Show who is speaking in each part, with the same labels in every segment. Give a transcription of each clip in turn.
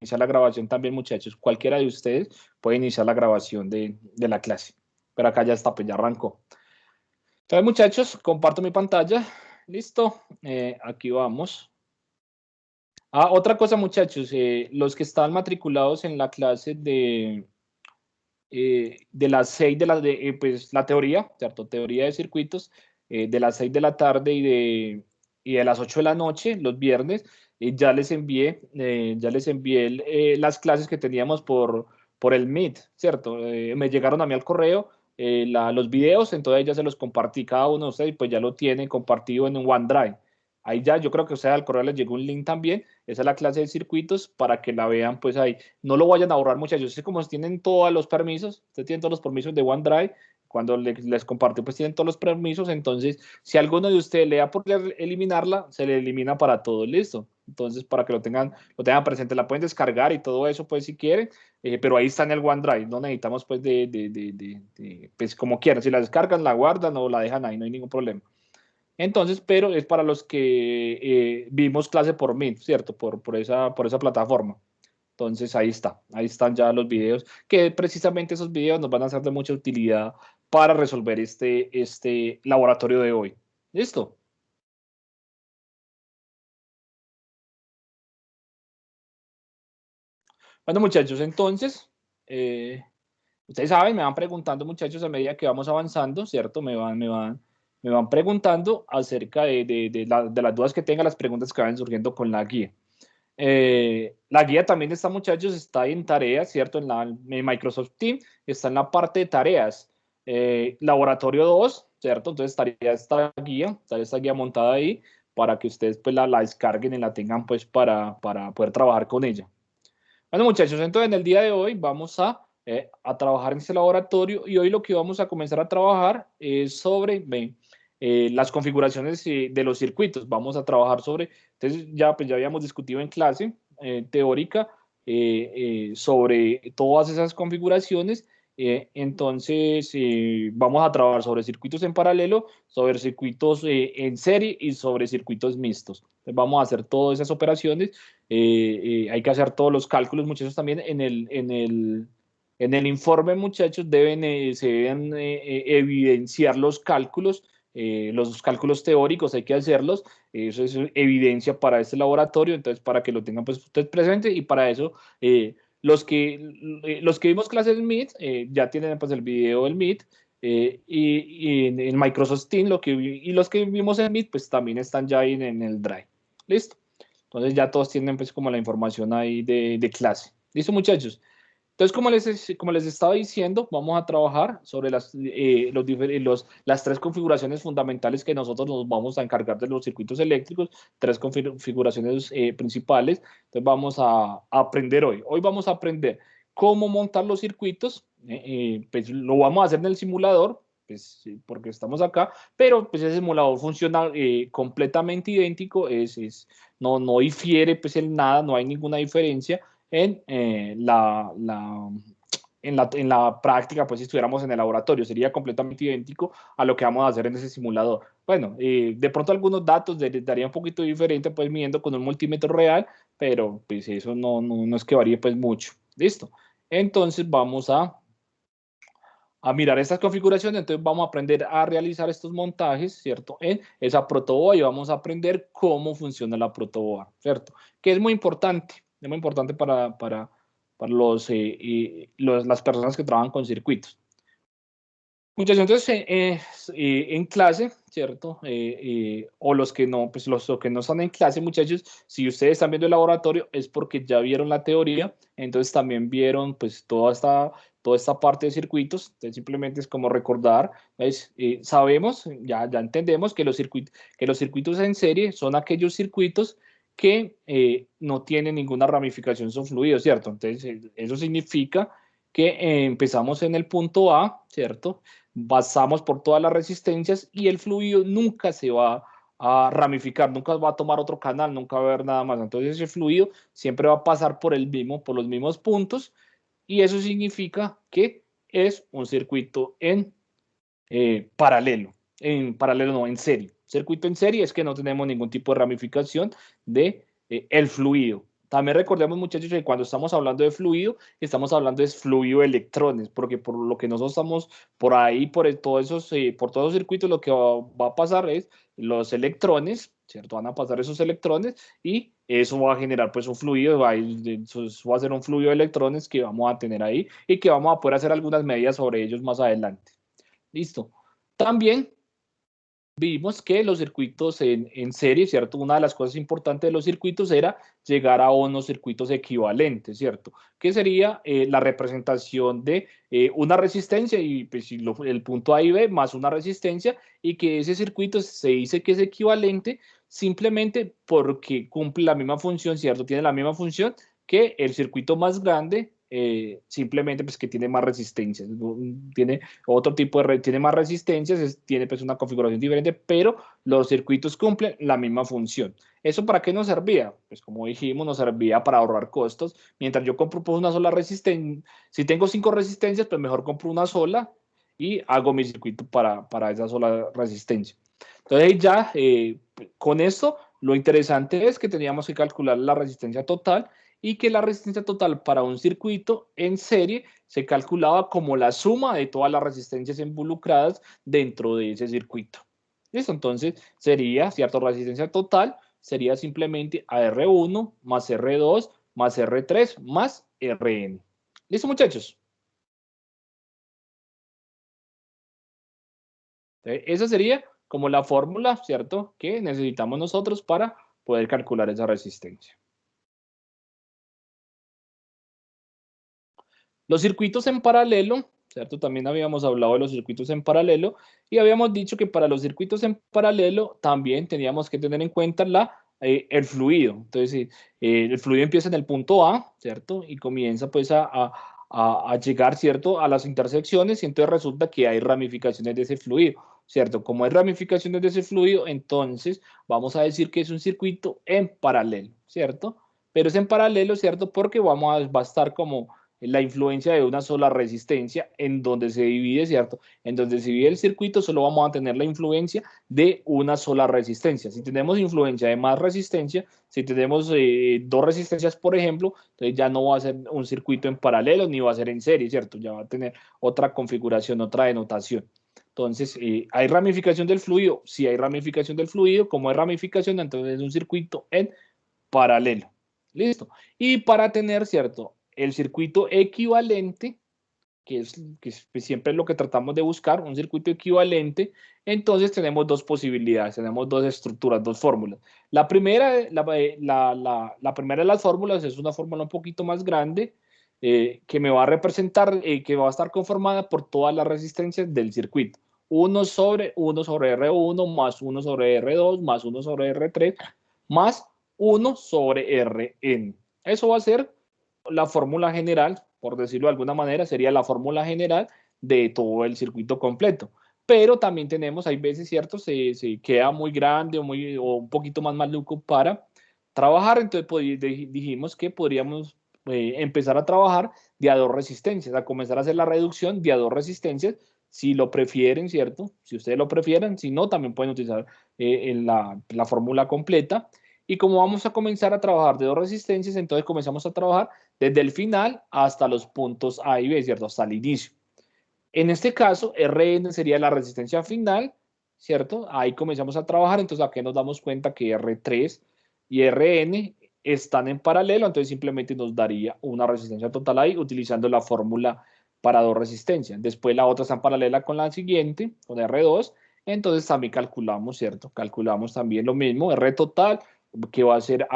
Speaker 1: iniciar la grabación también, muchachos. Cualquiera de ustedes puede iniciar la grabación de la clase. Pero acá ya está, pues ya arrancó. Entonces, muchachos, comparto mi pantalla. Listo. Aquí vamos. Otra cosa, muchachos. Los que están matriculados en la clase de las 6 pues la teoría, ¿cierto? Teoría de circuitos, de las 6 de la tarde y de las 8 de la noche, los viernes, ya les envié las clases que teníamos por el Meet, ¿cierto? Me llegaron a mí al correo los videos, entonces ya se los compartí cada uno de ustedes y pues ya lo tienen compartido en un OneDrive. Ahí ya, yo creo que a ustedes al correo les llegó un link también. Esa es la clase de circuitos para que la vean pues ahí. No lo vayan a borrar, muchachos. Es como tienen todos los permisos, ustedes tienen todos los permisos de OneDrive. Cuando les comparto, pues tienen todos los permisos. Entonces, si alguno de ustedes le da por eliminarla, se le elimina para todo, listo. Entonces, para que lo tengan presente, la pueden descargar y todo eso, pues si quieren. Pero ahí está en el OneDrive. No necesitamos, pues, pues como quieran. Si la descargan, la guardan o la dejan ahí, no hay ningún problema. Entonces, pero es para los que vimos clase por Meet, ¿cierto? Por esa plataforma. Entonces, ahí están ya los videos, que precisamente esos videos nos van a ser de mucha utilidad para resolver este laboratorio de hoy. ¿Listo? Bueno, muchachos, entonces, ustedes saben, me van preguntando, muchachos, a medida que vamos avanzando, ¿cierto? Me van preguntando acerca de las dudas que tengan, las preguntas que vayan surgiendo con la guía. La guía también está, muchachos, está en tareas, ¿cierto? En Microsoft Teams, está en la parte de tareas. Laboratorio 2, ¿cierto? Entonces estaría esta guía montada ahí para que ustedes pues la descarguen y la tengan pues para poder trabajar con ella. Bueno, muchachos, entonces en el día de hoy vamos a trabajar en este laboratorio y hoy lo que vamos a comenzar a trabajar es sobre las configuraciones de los circuitos. Vamos a trabajar sobre, entonces pues ya habíamos discutido en clase teórica sobre todas esas configuraciones. Entonces vamos a trabajar sobre circuitos en paralelo, sobre circuitos en serie y sobre circuitos mixtos. Entonces, vamos a hacer todas esas operaciones. Hay que hacer todos los cálculos, muchachos, también en el informe, muchachos, se deben evidenciar los cálculos teóricos, hay que hacerlos. Eso es evidencia para este laboratorio, entonces para que lo tengan pues ustedes presente y para eso los que vimos clases Meet ya tienen pues el video del Meet. Y en Microsoft Teams y los que vimos en Meet pues también están ya ahí en el Drive. ¿Listo? Entonces ya todos tienen pues como la información ahí de clase. ¿Listo, muchachos? Entonces, como les estaba diciendo, vamos a trabajar sobre las tres configuraciones fundamentales que nosotros nos vamos a encargar de los circuitos eléctricos, tres configuraciones principales. Entonces, vamos a aprender hoy. Hoy vamos a aprender cómo montar los circuitos. Pues lo vamos a hacer en el simulador, pues, sí, porque estamos acá, pero pues ese simulador funciona completamente idéntico, no difiere pues en nada, no hay ninguna diferencia en, en la práctica, pues si estuviéramos en el laboratorio, sería completamente idéntico a lo que vamos a hacer en ese simulador. Bueno, de pronto algunos datos daría un poquito diferente, pues midiendo con un multímetro real, pero pues eso no es que varíe pues mucho. ¿Listo? Entonces vamos a mirar estas configuraciones, entonces vamos a aprender a realizar estos montajes, ¿cierto? En esa protoboard y vamos a aprender cómo funciona la protoboard, ¿cierto? Que es muy importante para las personas que trabajan con circuitos. Muchachos, entonces en clase, ¿cierto? O los que no, pues los que no están en clase, muchachos, si ustedes están viendo el laboratorio es porque ya vieron la teoría, entonces también vieron pues toda esta parte de circuitos, entonces simplemente es como recordar, ¿ves? Sabemos, ya entendemos que los circuitos en serie son aquellos circuitos que no tienen ninguna ramificación, son fluidos, ¿cierto? Entonces eso significa que empezamos en el punto A, ¿cierto? Pasamos por todas las resistencias y el fluido nunca se va a ramificar, nunca va a tomar otro canal, nunca va a haber nada más. Entonces ese fluido siempre va a pasar por los mismos puntos y eso significa que es un circuito en paralelo no, en serie. Circuito en serie es que no tenemos ningún tipo de ramificación de el fluido. También recordemos, muchachos, que cuando estamos hablando de fluido, estamos hablando de fluido de electrones, porque por lo que nosotros estamos por ahí, por todos esos circuitos, lo que va a pasar es los electrones, ¿cierto? Van a pasar esos electrones y eso va a generar pues un fluido, eso va a ser un fluido de electrones que vamos a tener ahí y que vamos a poder hacer algunas medidas sobre ellos más adelante. Listo. También vimos que los circuitos en serie, ¿cierto? Una de las cosas importantes de los circuitos era llegar a unos circuitos equivalentes, ¿cierto? Que sería la representación de una resistencia y pues, el punto A y B más una resistencia y que ese circuito se dice que es equivalente simplemente porque cumple la misma función, ¿cierto? Tiene la misma función que el circuito más grande, simplemente pues que tiene más resistencias, tiene otro tipo de red, tiene más resistencias, tiene pues una configuración diferente, pero los circuitos cumplen la misma función. ¿Eso para qué nos servía? Pues como dijimos, nos servía para ahorrar costos. Mientras yo compro pues una sola resistencia, si tengo 5 resistencias, pues mejor compro una sola y hago mi circuito para esa sola resistencia. Entonces ya con esto lo interesante es que teníamos que calcular la resistencia total y que la resistencia total para un circuito en serie se calculaba como la suma de todas las resistencias involucradas dentro de ese circuito. ¿Listo? Entonces sería, ¿cierto? Resistencia total sería simplemente AR1 más R2 más R3 más Rn. ¿Listo, muchachos? Esa sería como la fórmula, ¿cierto? Que necesitamos nosotros para poder calcular esa resistencia. Los circuitos en paralelo, ¿cierto? También habíamos hablado de los circuitos en paralelo y habíamos dicho que para los circuitos en paralelo también teníamos que tener en cuenta el fluido. Entonces, el fluido empieza en el punto A, ¿cierto? Y comienza pues a llegar, ¿cierto? A las intersecciones y entonces resulta que hay ramificaciones de ese fluido, ¿cierto? Como hay ramificaciones de ese fluido, entonces vamos a decir que es un circuito en paralelo, ¿cierto? Pero es en paralelo, ¿cierto? Porque va a estar como la influencia de una sola resistencia en donde se divide, ¿cierto? En donde se divide el circuito solo vamos a tener la influencia de una sola resistencia. Si tenemos influencia de más resistencia, si tenemos dos resistencias, por ejemplo, entonces ya no va a ser un circuito en paralelo ni va a ser en serie, ¿cierto? Ya va a tener otra configuración, otra denotación. Entonces, ¿hay ramificación del fluido? Si hay ramificación del fluido, como hay ramificación, entonces es un circuito en paralelo. Listo. Y para tener, ¿cierto? El circuito equivalente, que es siempre lo que tratamos de buscar, un circuito equivalente, entonces tenemos dos posibilidades, tenemos dos estructuras, dos fórmulas. La primera, la primera de las fórmulas es una fórmula un poquito más grande que me va a representar, que va a estar conformada por todas las resistencias del circuito. 1 sobre R1 más 1 sobre R2 más 1 sobre R3 más 1 sobre Rn. Eso va a ser la fórmula general, por decirlo de alguna manera, sería la fórmula general de todo el circuito completo. Pero también tenemos, hay veces, ¿cierto? Se queda muy grande o un poquito más maluco para trabajar. Entonces dijimos que podríamos empezar a trabajar de a dos resistencias, a comenzar a hacer la reducción de a dos resistencias, si lo prefieren, ¿cierto? Si ustedes lo prefieren, si no, también pueden utilizar la fórmula completa. Y como vamos a comenzar a trabajar de dos resistencias, entonces comenzamos a trabajar desde el final hasta los puntos A y B, ¿cierto? Hasta el inicio. En este caso, Rn sería la resistencia final, ¿cierto? Ahí comenzamos a trabajar, entonces aquí nos damos cuenta que R3 y Rn están en paralelo, entonces simplemente nos daría una resistencia total ahí utilizando la fórmula para dos resistencias. Después la otra está en paralela con la siguiente, con R2, entonces también calculamos, ¿cierto? Calculamos también lo mismo, R total, que va a ser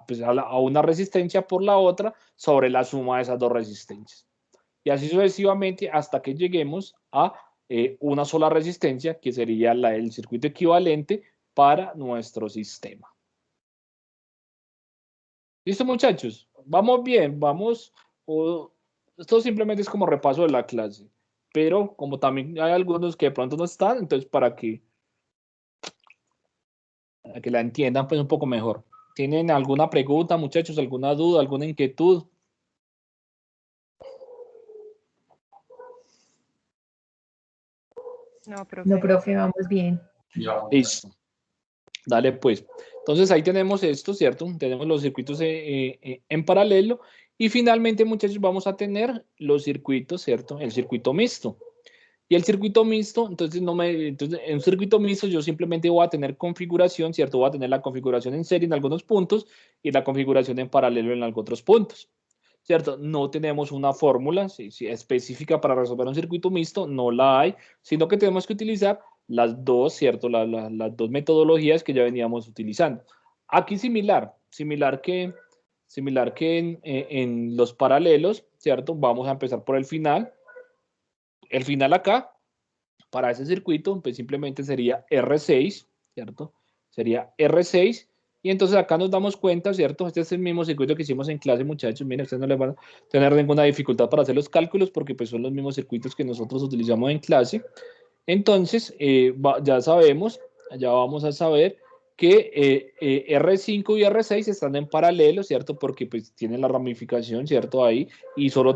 Speaker 1: pues a una resistencia por la otra sobre la suma de esas dos resistencias. Y así sucesivamente hasta que lleguemos a una sola resistencia, que sería el circuito equivalente para nuestro sistema. ¿Listo, muchachos? Vamos bien, vamos. Esto simplemente es como repaso de la clase, pero como también hay algunos que de pronto no están, entonces para que la entiendan pues un poco mejor. ¿Tienen alguna pregunta, muchachos? ¿Alguna duda, alguna inquietud?
Speaker 2: No, profe, vamos bien.
Speaker 1: Listo. Dale, pues. Entonces ahí tenemos esto, ¿cierto? Tenemos los circuitos en paralelo y finalmente, muchachos, vamos a tener los circuitos, ¿cierto? El circuito mixto. Y el circuito mixto, entonces en un circuito mixto yo simplemente voy a tener configuración, ¿cierto? Voy a tener la configuración en serie en algunos puntos y la configuración en paralelo en algunos otros puntos, ¿cierto? No tenemos una fórmula específica para resolver un circuito mixto, no la hay, sino que tenemos que utilizar las dos, ¿cierto? Las dos metodologías que ya veníamos utilizando. Aquí similar que en los paralelos, ¿cierto? Vamos a empezar por el final. El final acá, para ese circuito, pues simplemente sería R6, ¿cierto? Sería R6. Y entonces acá nos damos cuenta, ¿cierto? Este es el mismo circuito que hicimos en clase, muchachos. Miren, ustedes no les van a tener ninguna dificultad para hacer los cálculos porque pues son los mismos circuitos que nosotros utilizamos en clase. Entonces, ya sabemos, ya vamos a saber que R5 y R6 están en paralelo, ¿cierto? Porque pues tienen la ramificación, ¿cierto? Ahí, y solo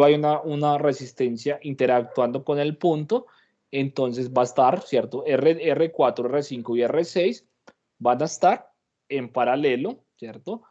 Speaker 1: hay una resistencia interactuando con el punto, entonces va a estar, ¿cierto? R4, R5 y R6 van a estar en paralelo, ¿cierto?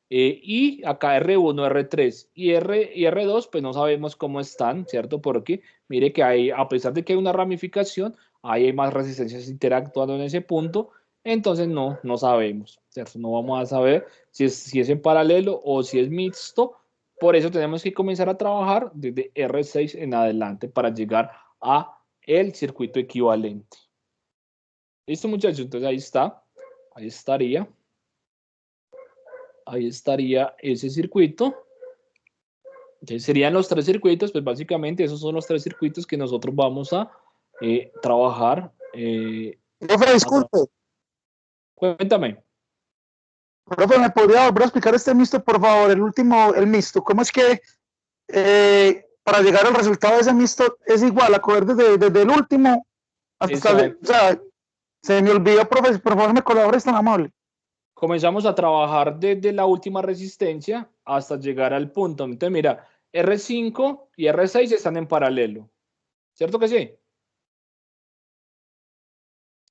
Speaker 1: Y acá R1, R3 y R2, pues no sabemos cómo están, ¿cierto? Porque mire que hay, a pesar de que hay una ramificación, hay más resistencias interactuando en ese punto, entonces no sabemos, ¿cierto? No vamos a saber si es en paralelo o si es mixto, por eso tenemos que comenzar a trabajar desde R6 en adelante para llegar a el circuito equivalente. ¿Listo, muchachos? Entonces ahí está, ahí estaría. Ahí estaría ese circuito. Entonces serían los tres circuitos, pues básicamente esos son los tres circuitos que nosotros vamos a trabajar.
Speaker 2: Profe, disculpe.
Speaker 1: Cuéntame.
Speaker 2: Profe, ¿me podría volver a explicar este mixto, por favor? El último, el mixto. ¿Cómo es que para llegar al resultado de ese mixto es igual a coger desde el último hasta el, o sea, se me olvidó, profe, por favor me colabores tan amable.
Speaker 1: Comenzamos a trabajar desde la última resistencia hasta llegar al punto. Entonces, mira, R5 y R6 están en paralelo. ¿Cierto que sí?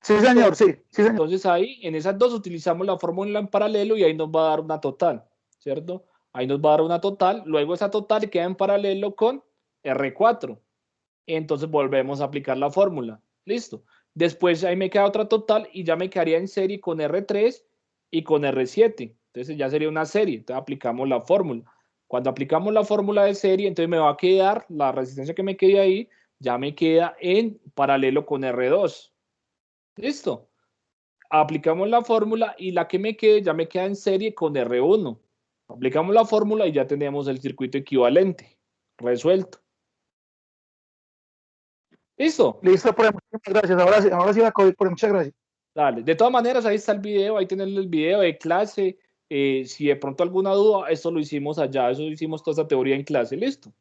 Speaker 2: Sí, señor, sí, sí, señor.
Speaker 1: Entonces ahí, en esas dos utilizamos la fórmula en paralelo y ahí nos va a dar una total, ¿cierto? Ahí nos va a dar una total, luego esa total queda en paralelo con R4. Entonces volvemos a aplicar la fórmula. Listo. Después ahí me queda otra total y ya me quedaría en serie con R3 y con R7. Entonces ya sería una serie. Entonces aplicamos la fórmula. Cuando aplicamos la fórmula de serie, entonces me va a quedar la resistencia que me quede ahí, ya me queda en paralelo con R2. Listo. Aplicamos la fórmula y la que me quede ya me queda en serie con R1. Aplicamos la fórmula y ya tenemos el circuito equivalente resuelto. ¿Listo?
Speaker 2: Listo, profe, muchas gracias. Ahora sí va a coger, profe, muchas gracias.
Speaker 1: Dale. De todas maneras, ahí está el video, ahí tienen el video de clase. Si de pronto alguna duda, esto lo hicimos allá, eso hicimos toda esa teoría en clase. Listo.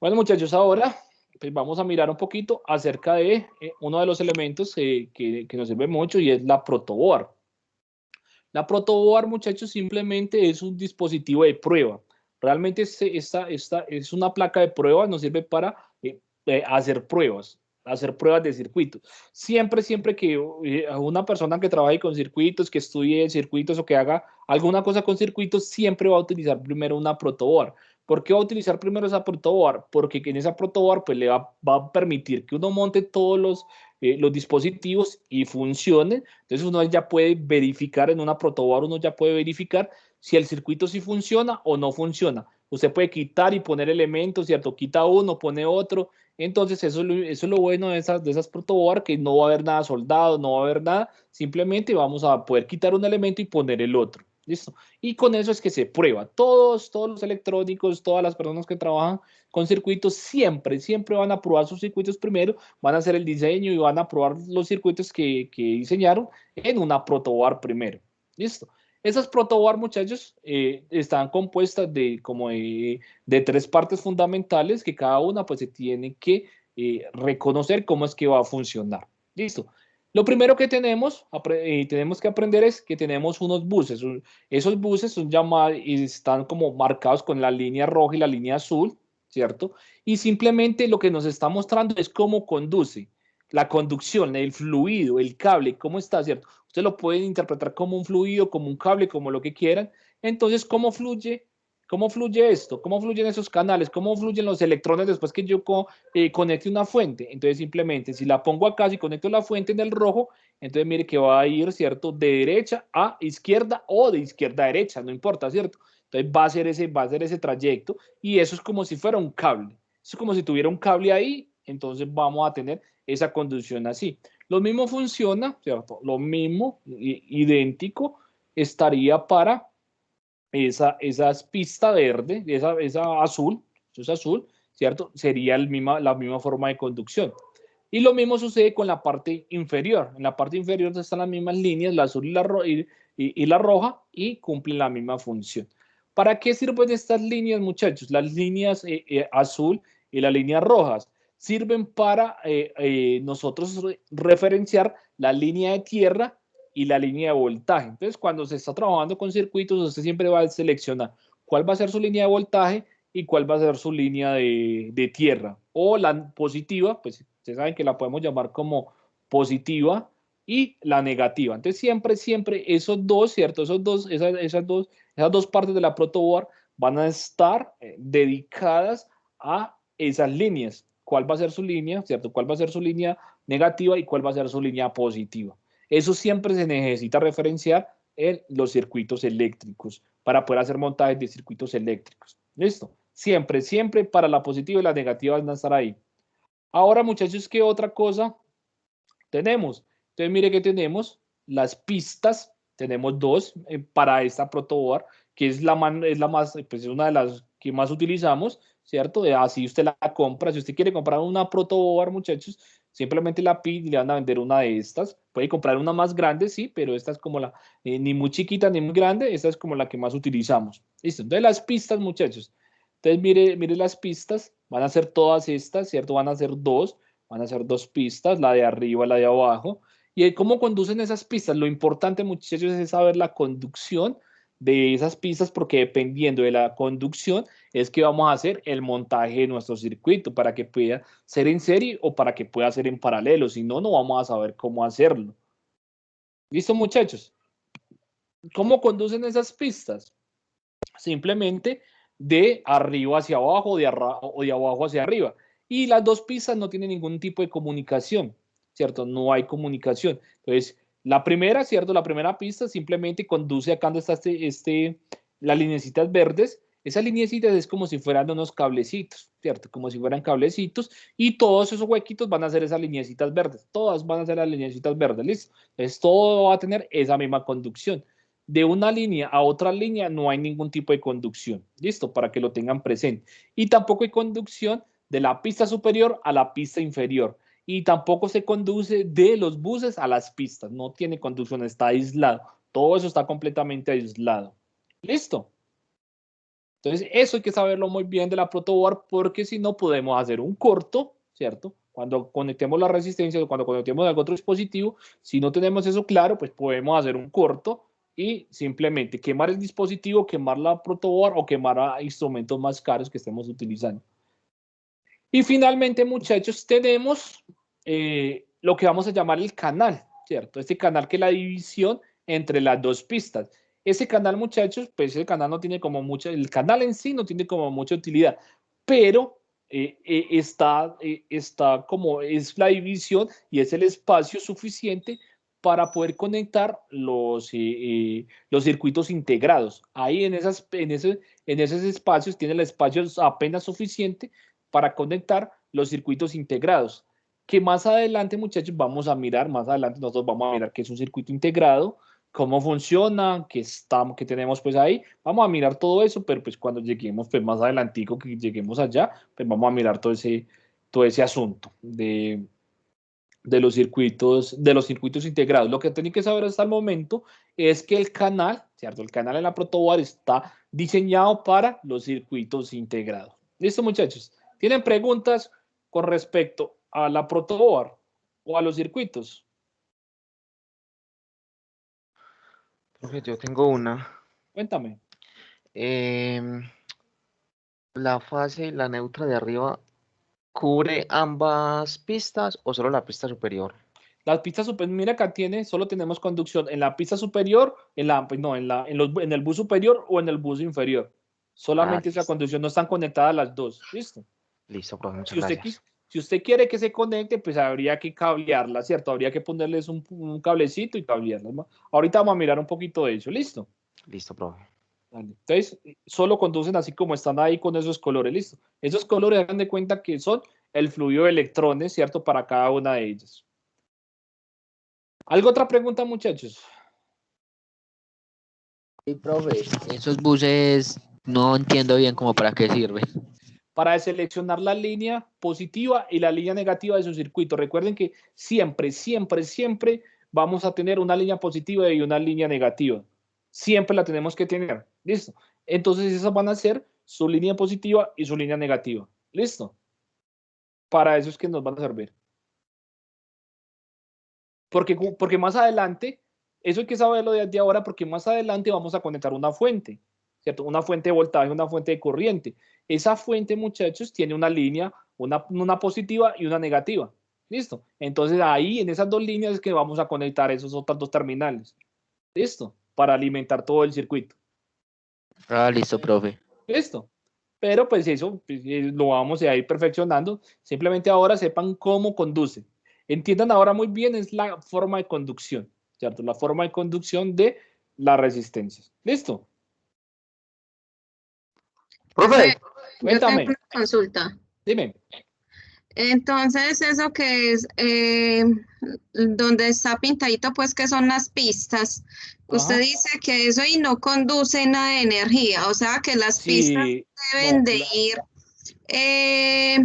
Speaker 1: Bueno, muchachos, ahora pues vamos a mirar un poquito acerca de uno de los elementos que nos sirve mucho y es la protoboard. La protoboard, muchachos, simplemente es un dispositivo de prueba. Realmente esta es una placa de prueba, nos sirve para hacer pruebas de circuitos. Siempre que una persona que trabaje con circuitos, que estudie circuitos o que haga alguna cosa con circuitos, siempre va a utilizar primero una protoboard. ¿Por qué va a utilizar primero esa protoboard? Porque en esa protoboard pues, le va a permitir que uno monte todos los dispositivos y funcionen. Entonces uno ya puede verificar en una protoboard, uno ya puede verificar si el circuito sí funciona o no funciona. Usted puede quitar y poner elementos, ¿cierto? Quita uno, pone otro. Entonces eso es lo bueno de esas protoboard, que no va a haber nada soldado, no va a haber nada. Simplemente vamos a poder quitar un elemento y poner el otro. ¿Listo? Y con eso es que se prueba. Todos los electrónicos, todas las personas que trabajan con circuitos siempre van a probar sus circuitos primero, van a hacer el diseño y van a probar los circuitos que diseñaron en una protoboard primero. ¿Listo? Esas protoboard, muchachos, están compuestas de tres partes fundamentales que cada una pues se tiene que reconocer cómo es que va a funcionar. ¿Listo? Lo primero que tenemos que aprender es que tenemos unos buses. Esos buses son llamados y están como marcados con la línea roja y la línea azul, ¿cierto? Y simplemente lo que nos está mostrando es cómo conduce la conducción, el fluido, el cable, cómo está, ¿cierto? Ustedes lo pueden interpretar como un fluido, como un cable, como lo que quieran. Entonces, ¿cómo fluye? ¿Cómo fluye esto? ¿Cómo fluyen esos canales? ¿Cómo fluyen los electrones después que yo conecte una fuente? Entonces, simplemente, si la pongo acá, si conecto la fuente en el rojo, entonces mire que va a ir, ¿cierto? De derecha a izquierda o de izquierda a derecha, no importa, ¿cierto? Entonces va a ser ese trayecto y eso es como si fuera un cable. Eso es como si tuviera un cable ahí, entonces vamos a tener esa conducción así. Lo mismo funciona, ¿cierto? Lo mismo, idéntico, estaría para esa pista verde, esa azul, eso es azul, ¿cierto? Sería la misma forma de conducción. Y lo mismo sucede con la parte inferior. En la parte inferior están las mismas líneas, la azul y la roja, y cumplen la misma función. ¿Para qué sirven estas líneas, muchachos? Las líneas azul y las líneas rojas sirven para nosotros referenciar la línea de tierra y la línea de voltaje. Entonces, cuando se está trabajando con circuitos, usted siempre va a seleccionar cuál va a ser su línea de voltaje y cuál va a ser su línea de tierra. O la positiva, pues ustedes saben que la podemos llamar como positiva, y la negativa. Entonces, siempre esos dos, ¿cierto? Esas dos partes de la protoboard van a estar dedicadas a esas líneas. ¿Cuál va a ser su línea, ¿cierto? ¿Cuál va a ser su línea negativa y cuál va a ser su línea positiva? Eso siempre se necesita referenciar en los circuitos eléctricos para poder hacer montajes de circuitos eléctricos. ¿Listo? Siempre para la positiva y la negativa van a estar ahí. Ahora, muchachos, ¿qué otra cosa tenemos? Entonces, mire que tenemos las pistas, tenemos dos para esta protoboard, que es la más, pues es una de las que más utilizamos, ¿cierto? Así usted la compra. Si usted quiere comprar una protoboard, muchachos, simplemente la pide y le van a vender una de estas. Puede comprar una más grande, sí, pero esta es como ni muy chiquita ni muy grande, esta es como la que más utilizamos. Listo, entonces las pistas, muchachos. Entonces, mire las pistas, van a ser todas estas, ¿cierto? Van a ser dos pistas, la de arriba, la de abajo. ¿Y cómo conducen esas pistas? Lo importante, muchachos, es saber la conducción de esas pistas, porque dependiendo de la conducción es que vamos a hacer el montaje de nuestro circuito para que pueda ser en serie o para que pueda ser en paralelo. Si no, no vamos a saber cómo hacerlo. ¿Listo, muchachos? ¿Cómo conducen esas pistas? Simplemente de arriba hacia abajo o de abajo hacia arriba. Y las dos pistas no tienen ningún tipo de comunicación, ¿cierto? No hay comunicación. Entonces, la primera, ¿cierto? La primera pista simplemente conduce acá donde está las lineecitas verdes. Esas lineecitas es como si fueran unos cablecitos, ¿cierto? Como si fueran cablecitos, y todos esos huequitos van a ser esas lineecitas verdes. Todas van a ser las lineecitas verdes, ¿listo? Entonces, todo va a tener esa misma conducción. De una línea a otra línea no hay ningún tipo de conducción. Listo, para que lo tengan presente. Y tampoco hay conducción de la pista superior a la pista inferior. Y tampoco se conduce de los buses a las pistas. No tiene conducción, está aislado. Todo eso está completamente aislado. Listo. Entonces, eso hay que saberlo muy bien de la protoboard, porque si no podemos hacer un corto, ¿cierto? Cuando conectemos la resistencia o cuando conectemos algún otro dispositivo, si no tenemos eso claro, pues podemos hacer un corto y simplemente quemar el dispositivo, quemar la protoboard o quemar a instrumentos más caros que estemos utilizando. Y finalmente, muchachos, tenemos lo que vamos a llamar el canal, ¿cierto? Este canal que es la división entre las dos pistas. Ese canal, muchachos, pues el canal no tiene como mucha, el canal en sí no tiene como mucha utilidad, pero está como es la división y es el espacio suficiente para poder conectar los circuitos integrados. Ahí en esos espacios tiene el espacio apenas suficiente para conectar los circuitos integrados. Que más adelante, muchachos, vamos a mirar, más adelante nosotros vamos a mirar qué es un circuito integrado, cómo funciona, qué tenemos pues ahí. Vamos a mirar todo eso, pero pues cuando lleguemos pues más adelantico, que lleguemos allá, pues vamos a mirar todo ese asunto de los circuitos integrados. Lo que tienen que saber hasta el momento es que el canal, ¿cierto? El canal en la protoboard está diseñado para los circuitos integrados. ¿Listo, muchachos? ¿Tienen preguntas con respecto a la protoboard o a los circuitos?
Speaker 3: Yo tengo una.
Speaker 1: Cuéntame.
Speaker 3: Em, ¿La fase y la neutra de arriba cubre ambas pistas o solo la pista superior?
Speaker 1: Las pistas superior, mira acá solo tenemos conducción en la pista superior, pues no, en el bus superior o en el bus inferior.
Speaker 3: Ah,
Speaker 1: Solamente esa
Speaker 3: listo.
Speaker 1: conducción, no están conectadas las dos. ¿Listo?
Speaker 3: Listo, profe,
Speaker 1: Si
Speaker 3: muchas
Speaker 1: usted,
Speaker 3: gracias.
Speaker 1: si usted quiere que se conecte, pues habría que cablearla, ¿cierto? Habría que ponerles un cablecito y cablearlas, ¿no? Ahorita vamos a mirar un poquito de eso. ¿Listo?
Speaker 3: Listo, profe.
Speaker 1: Vale. Entonces, solo conducen así como están ahí con esos colores, listo. Esos colores, hagan de cuenta que son el fluido de electrones, ¿cierto? Para cada una de ellas. ¿Algo otra pregunta, muchachos?
Speaker 4: Sí, profe, esos buses no entiendo bien cómo para qué sirven.
Speaker 1: Para seleccionar la línea positiva y la línea negativa de su circuito. Recuerden que siempre, siempre, siempre vamos a tener una línea positiva y una línea negativa. Siempre la tenemos que tener. ¿Listo? Entonces esas van a ser su línea positiva y su línea negativa. ¿Listo? Para eso es que nos van a servir. Porque más adelante, eso hay que saberlo desde ahora, porque más adelante vamos a conectar una fuente, ¿cierto? Una fuente de voltaje, una fuente de corriente. Esa fuente, muchachos, tiene una línea, una positiva y una negativa. ¿Listo? Entonces ahí, en esas dos líneas, es que vamos a conectar esos otros dos terminales. ¿Listo? Para alimentar todo el circuito.
Speaker 4: Ah, listo, profe.
Speaker 1: ¿Listo? Pero pues eso pues, lo vamos a ir perfeccionando. Simplemente ahora sepan cómo conduce. Entiendan ahora muy bien, es la forma de conducción, ¿cierto? La forma de conducción de las resistencias. ¿Listo?
Speaker 2: Profe,
Speaker 5: Yo tengo
Speaker 1: Cuéntame,
Speaker 5: una consulta.
Speaker 1: dime.
Speaker 5: Entonces, eso que es donde está pintadito, pues que son las pistas. Usted
Speaker 1: Ajá.
Speaker 5: dice que eso y no conduce nada de energía, o sea que las pistas
Speaker 1: Sí,
Speaker 5: deben
Speaker 1: no,
Speaker 5: de ir, eh,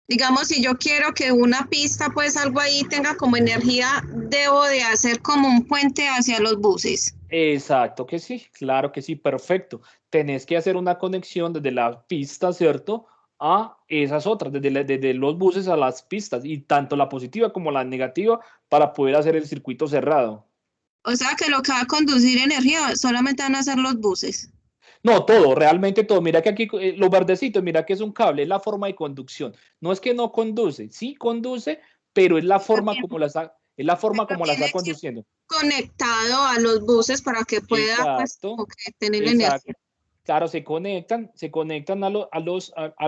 Speaker 5: digamos, si yo quiero que una pista, pues algo ahí tenga como energía, debo de hacer como un puente hacia los buses.
Speaker 1: exacto que sí, claro que sí, perfecto. Tenés que hacer una conexión desde la pista, ¿cierto? A esas otras, desde los buses a las pistas, y tanto la positiva como la negativa para poder hacer el circuito cerrado.
Speaker 5: O sea que lo que va a conducir energía solamente van a ser los buses.
Speaker 1: No, todo, realmente todo. Mira que aquí los verdecitos, mira que es un cable, es la forma de conducción. No es que no conduce, sí conduce, pero es la forma como la está, es la forma
Speaker 5: Pero
Speaker 1: como la está
Speaker 5: tiene que ir
Speaker 1: conduciendo.
Speaker 5: conectado a los buses para que pueda, pues,
Speaker 1: Exacto,
Speaker 5: como que tener la
Speaker 1: exacto.
Speaker 5: energía.
Speaker 1: Claro, se conectan a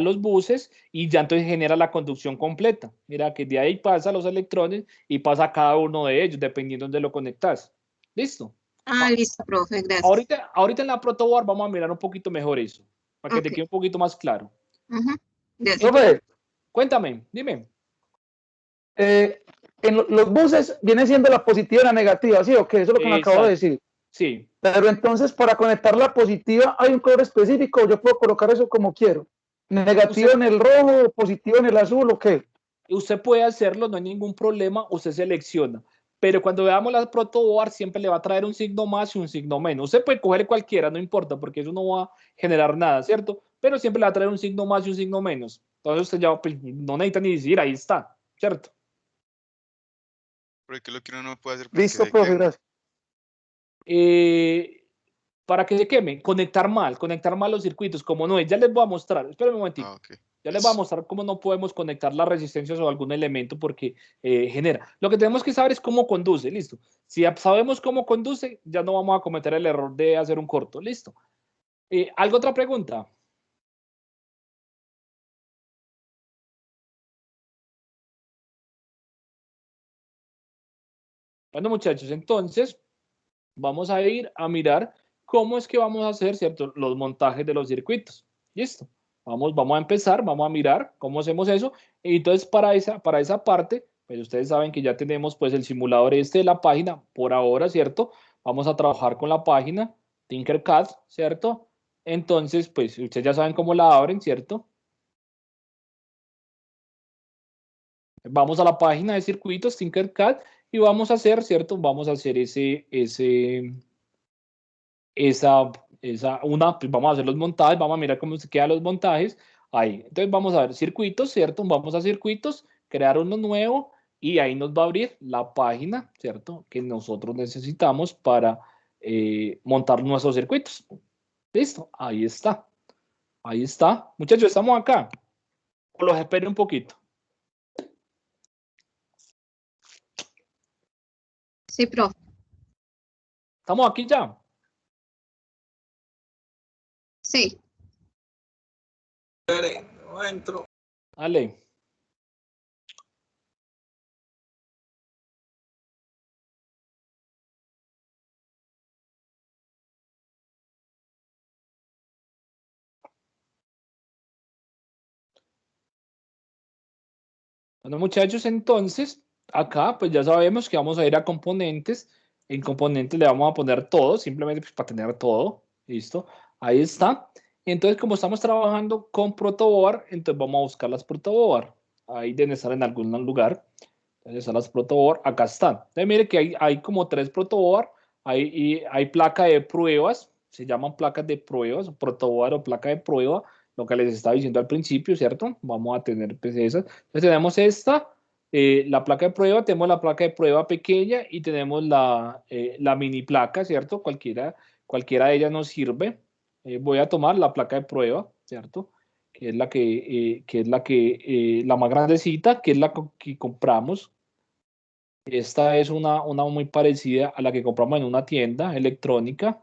Speaker 1: los buses y ya entonces genera la conducción completa. Mira que de ahí pasa los electrones y pasa a cada uno de ellos, dependiendo de lo conectas. ¿Listo?
Speaker 5: Ah, listo, profe, gracias.
Speaker 1: Ahorita en la protoboard vamos a mirar un poquito mejor eso, para que te
Speaker 5: Ok.
Speaker 1: quede un poquito más claro.
Speaker 5: Ujú, gracias.
Speaker 1: Entonces,
Speaker 2: profe,
Speaker 1: cuéntame, dime.
Speaker 2: eh, los buses viene siendo la positiva y la negativa, ¿sí? Ok, eso es lo que me acabo de
Speaker 1: Exacto,
Speaker 2: decir.
Speaker 1: sí.
Speaker 2: Pero entonces, para conectar la positiva, hay un color específico, yo puedo colocar eso como quiero. Negativo
Speaker 1: Usted,
Speaker 2: en el rojo, positivo en el azul, ok.
Speaker 1: usted puede hacerlo, no hay ningún problema, usted selecciona. Pero cuando veamos la protoboard, siempre le va a traer un signo más y un signo menos. Usted puede coger cualquiera, no importa, porque eso no va a generar nada, ¿cierto? Pero siempre le va a traer un signo más y un signo menos. Entonces usted ya pues, no necesita ni decir, ahí está, ¿cierto?
Speaker 6: Porque lo que uno no puede hacer para que
Speaker 2: Listo,
Speaker 6: se
Speaker 2: profe,
Speaker 6: queme.
Speaker 2: gracias.
Speaker 1: Para que se queme, conectar mal los circuitos, como no es. Ya les voy a mostrar, espérenme un momentito.
Speaker 6: Ah, ok.
Speaker 1: Ya les voy a mostrar cómo no podemos conectar las resistencias o algún elemento porque genera. Lo que tenemos que saber es cómo conduce, listo. Si sabemos cómo conduce, ya no vamos a cometer el error de hacer un corto, listo. ¿Algo otra pregunta? Bueno, muchachos, entonces vamos a ir a mirar cómo es que vamos a hacer, ¿cierto? Los montajes de los circuitos. Listo. Vamos a empezar, vamos a mirar cómo hacemos eso. Y entonces, para esa parte, pues ustedes saben que ya tenemos pues el simulador de la página por ahora, ¿cierto? Vamos a trabajar con la página Tinkercad, ¿cierto? Entonces, pues ustedes ya saben cómo la abren, ¿cierto? Vamos a la página de circuitos Tinkercad y vamos a hacer, ¿cierto? Vamos a hacer pues vamos a hacer los montajes, vamos a mirar cómo se quedan los montajes ahí. Entonces vamos a ver circuitos, ¿cierto? Vamos a circuitos, crear uno nuevo y ahí nos va a abrir la página, ¿cierto? Que nosotros necesitamos para montar nuestros circuitos. Listo, ahí está. Ahí está. Muchachos, estamos acá. Los espero un poquito.
Speaker 5: Sí, profe.
Speaker 1: Estamos aquí ya.
Speaker 5: Sí.
Speaker 6: No entro.
Speaker 1: Dale. Bueno, muchachos, entonces, acá pues ya sabemos que vamos a ir a componentes. En componentes le vamos a poner todo, simplemente pues, para tener todo. Listo. Ahí está. Entonces, como estamos trabajando con protoboard, entonces vamos a buscar las protoboard. Ahí deben estar en algún lugar. Entonces, están las protoboard. Acá están. Entonces, mire que hay como 3 protoboard. Hay placa de pruebas. Se llaman placas de pruebas, protoboard o placa de prueba. Lo que les estaba diciendo al principio, ¿cierto? Vamos a tener pues, esas. Entonces tenemos esta, la placa de prueba, tenemos la placa de prueba pequeña y tenemos la mini placa, ¿cierto? Cualquiera de ellas nos sirve. Voy a tomar la placa de prueba, ¿cierto? Que es la más grandecita, que es la que compramos. Esta es una muy parecida a la que compramos en una tienda electrónica.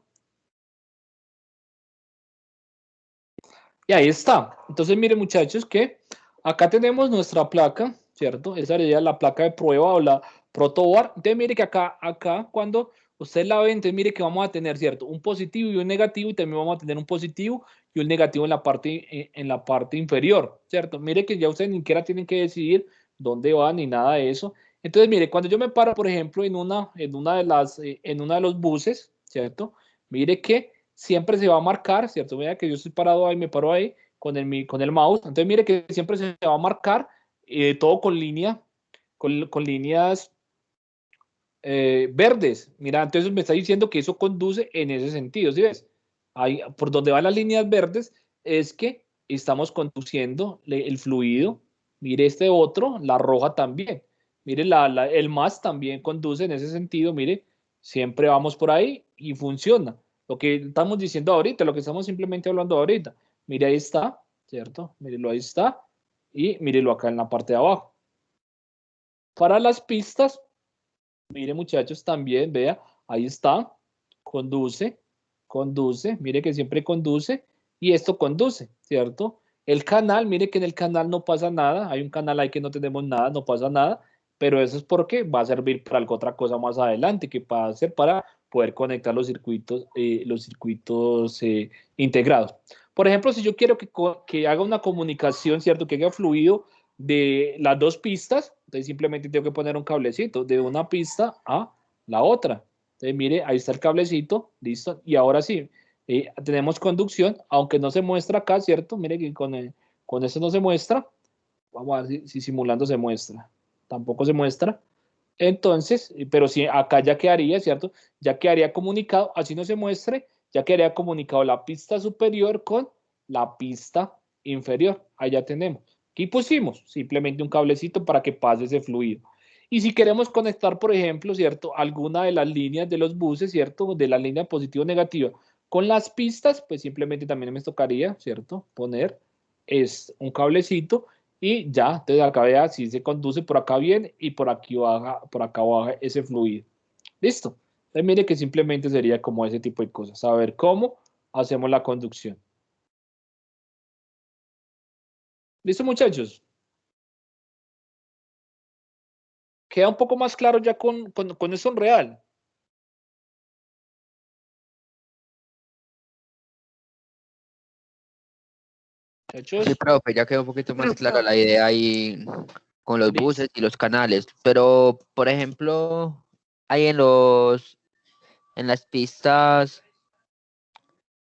Speaker 1: Y ahí está. Entonces, miren, muchachos, que acá tenemos nuestra placa, ¿cierto? Esa sería la placa de prueba o la protoboard. Entonces, mire que acá, cuando usted la ve, entonces mire que vamos a tener, ¿cierto? Un positivo y un negativo, y también vamos a tener un positivo y un negativo en la parte inferior, ¿cierto? Mire que ya ustedes ni siquiera tienen que decidir dónde van ni nada de eso. Entonces, mire, cuando yo me paro, por ejemplo, en uno de los buses, ¿cierto? Mire que siempre se va a marcar, ¿cierto? Mira que yo estoy parado ahí, me paro ahí con el mouse. Entonces, mire que siempre se va a marcar todo con líneas verdes. Mira, entonces me está diciendo que eso conduce en ese sentido, ¿sí ves? Ahí, por donde van las líneas verdes es que estamos conduciendo el fluido. Mire este otro, la roja también. Mire, el más también conduce en ese sentido. Mire, siempre vamos por ahí y funciona. Lo que estamos diciendo ahorita, lo que estamos simplemente hablando ahorita. Mire, ahí está, ¿cierto? Mírelo, ahí está. Y mírelo acá en la parte de abajo. Para las pistas, mire, muchachos, también, vea, ahí está, conduce, mire que siempre conduce y esto conduce, ¿cierto? El canal, mire que en el canal no pasa nada, hay un canal ahí que no tenemos nada, no pasa nada, pero eso es porque va a servir para algo otra cosa más adelante, que va a ser para poder conectar los circuitos integrados. Por ejemplo, si yo quiero que haga una comunicación, ¿cierto? Que haga fluido de las dos pistas, entonces simplemente tengo que poner un cablecito de una pista a la otra. Entonces, mire, ahí está el cablecito, listo. Y ahora sí, tenemos conducción, aunque no se muestra acá, ¿cierto? Mire que con esto no se muestra. Vamos a ver si simulando se muestra. Tampoco se muestra. Entonces, pero sí, acá ya quedaría, ¿cierto? Ya quedaría comunicado, así no se muestre, ya quedaría comunicado la pista superior con la pista inferior. Ahí ya tenemos. Aquí pusimos simplemente un cablecito para que pase ese fluido. Y si queremos conectar, por ejemplo, ¿cierto? Alguna de las líneas de los buses, ¿cierto? De la línea positiva o negativa con las pistas, pues simplemente también me tocaría, ¿cierto? Poner un cablecito y ya, entonces acá vea si se conduce por acá bien y por acá baja ese fluido. Listo. Entonces mire que simplemente sería como ese tipo de cosas. Saber cómo hacemos la conducción. ¿Listo, muchachos? Queda un poco más claro ya con eso en real. Muchachos.
Speaker 4: Sí, profe, ya quedó un poquito más clara la idea ahí con los buses y los canales. Pero, por ejemplo, hay en las pistas,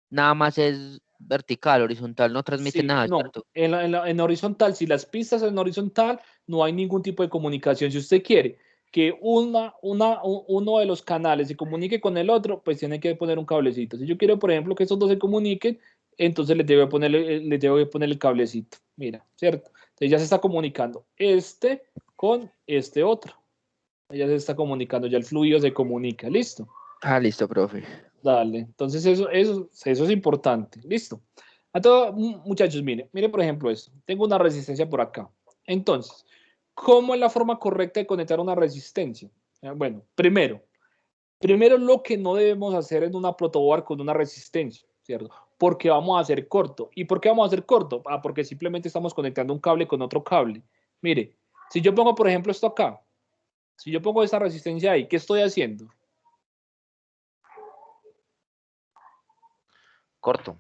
Speaker 4: nada más es vertical, horizontal, no transmite
Speaker 1: Sí,
Speaker 4: nada,
Speaker 1: no,
Speaker 4: ¿cierto?
Speaker 1: en horizontal, si las pistas en horizontal, no hay ningún tipo de comunicación. Si usted quiere que uno de los canales se comunique con el otro, pues tiene que poner un cablecito. Si yo quiero, por ejemplo, que estos dos se comuniquen, entonces le debo poner el cablecito. Mira, ¿cierto? Entonces ya se está comunicando este con este otro. Ya se está comunicando, ya el fluido se comunica. ¿Listo?
Speaker 4: Ah, listo, profe.
Speaker 1: Dale. Entonces eso es importante. ¿Listo? A todos, muchachos, mire por ejemplo esto. Tengo una resistencia por acá. Entonces, ¿cómo es la forma correcta de conectar una resistencia? Bueno, primero lo que no debemos hacer en una protoboard con una resistencia, ¿cierto? Porque vamos a hacer corto. ¿Y por qué vamos a hacer corto? Porque simplemente estamos conectando un cable con otro cable. Mire, si yo pongo, por ejemplo, esto acá, si yo pongo esta resistencia ahí, ¿qué estoy haciendo?
Speaker 3: Corto.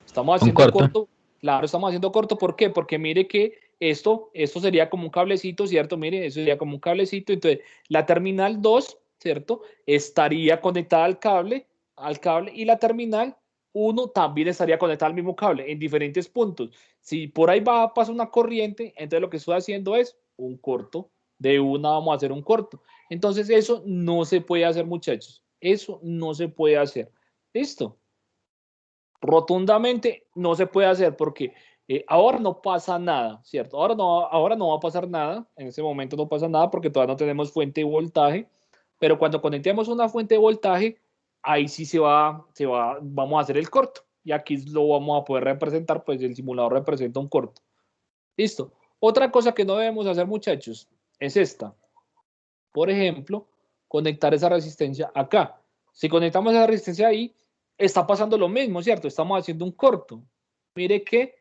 Speaker 1: Estamos haciendo corto. Claro, estamos haciendo corto. ¿Por qué? Porque mire que esto sería como un cablecito, ¿cierto? Mire, eso sería como un cablecito. Entonces, la terminal 2, ¿cierto? Estaría conectada al cable, y la terminal 1 también estaría conectada al mismo cable en diferentes puntos. Si por ahí pasa una corriente, entonces lo que estoy haciendo es un corto. De una vamos a hacer un corto. Entonces, eso no se puede hacer, muchachos. Eso no se puede hacer. ¿Listo? Rotundamente no se puede hacer porque ahora no pasa nada, ¿cierto? Ahora no va a pasar nada, en ese momento no pasa nada porque todavía no tenemos fuente de voltaje, pero cuando conectemos una fuente de voltaje, ahí sí vamos a hacer el corto y aquí lo vamos a poder representar, pues el simulador representa un corto. Listo. Otra cosa que no debemos hacer, muchachos, es esta. Por ejemplo, conectar esa resistencia acá. Si conectamos esa resistencia ahí, está pasando lo mismo, ¿cierto? Estamos haciendo un corto. Mire que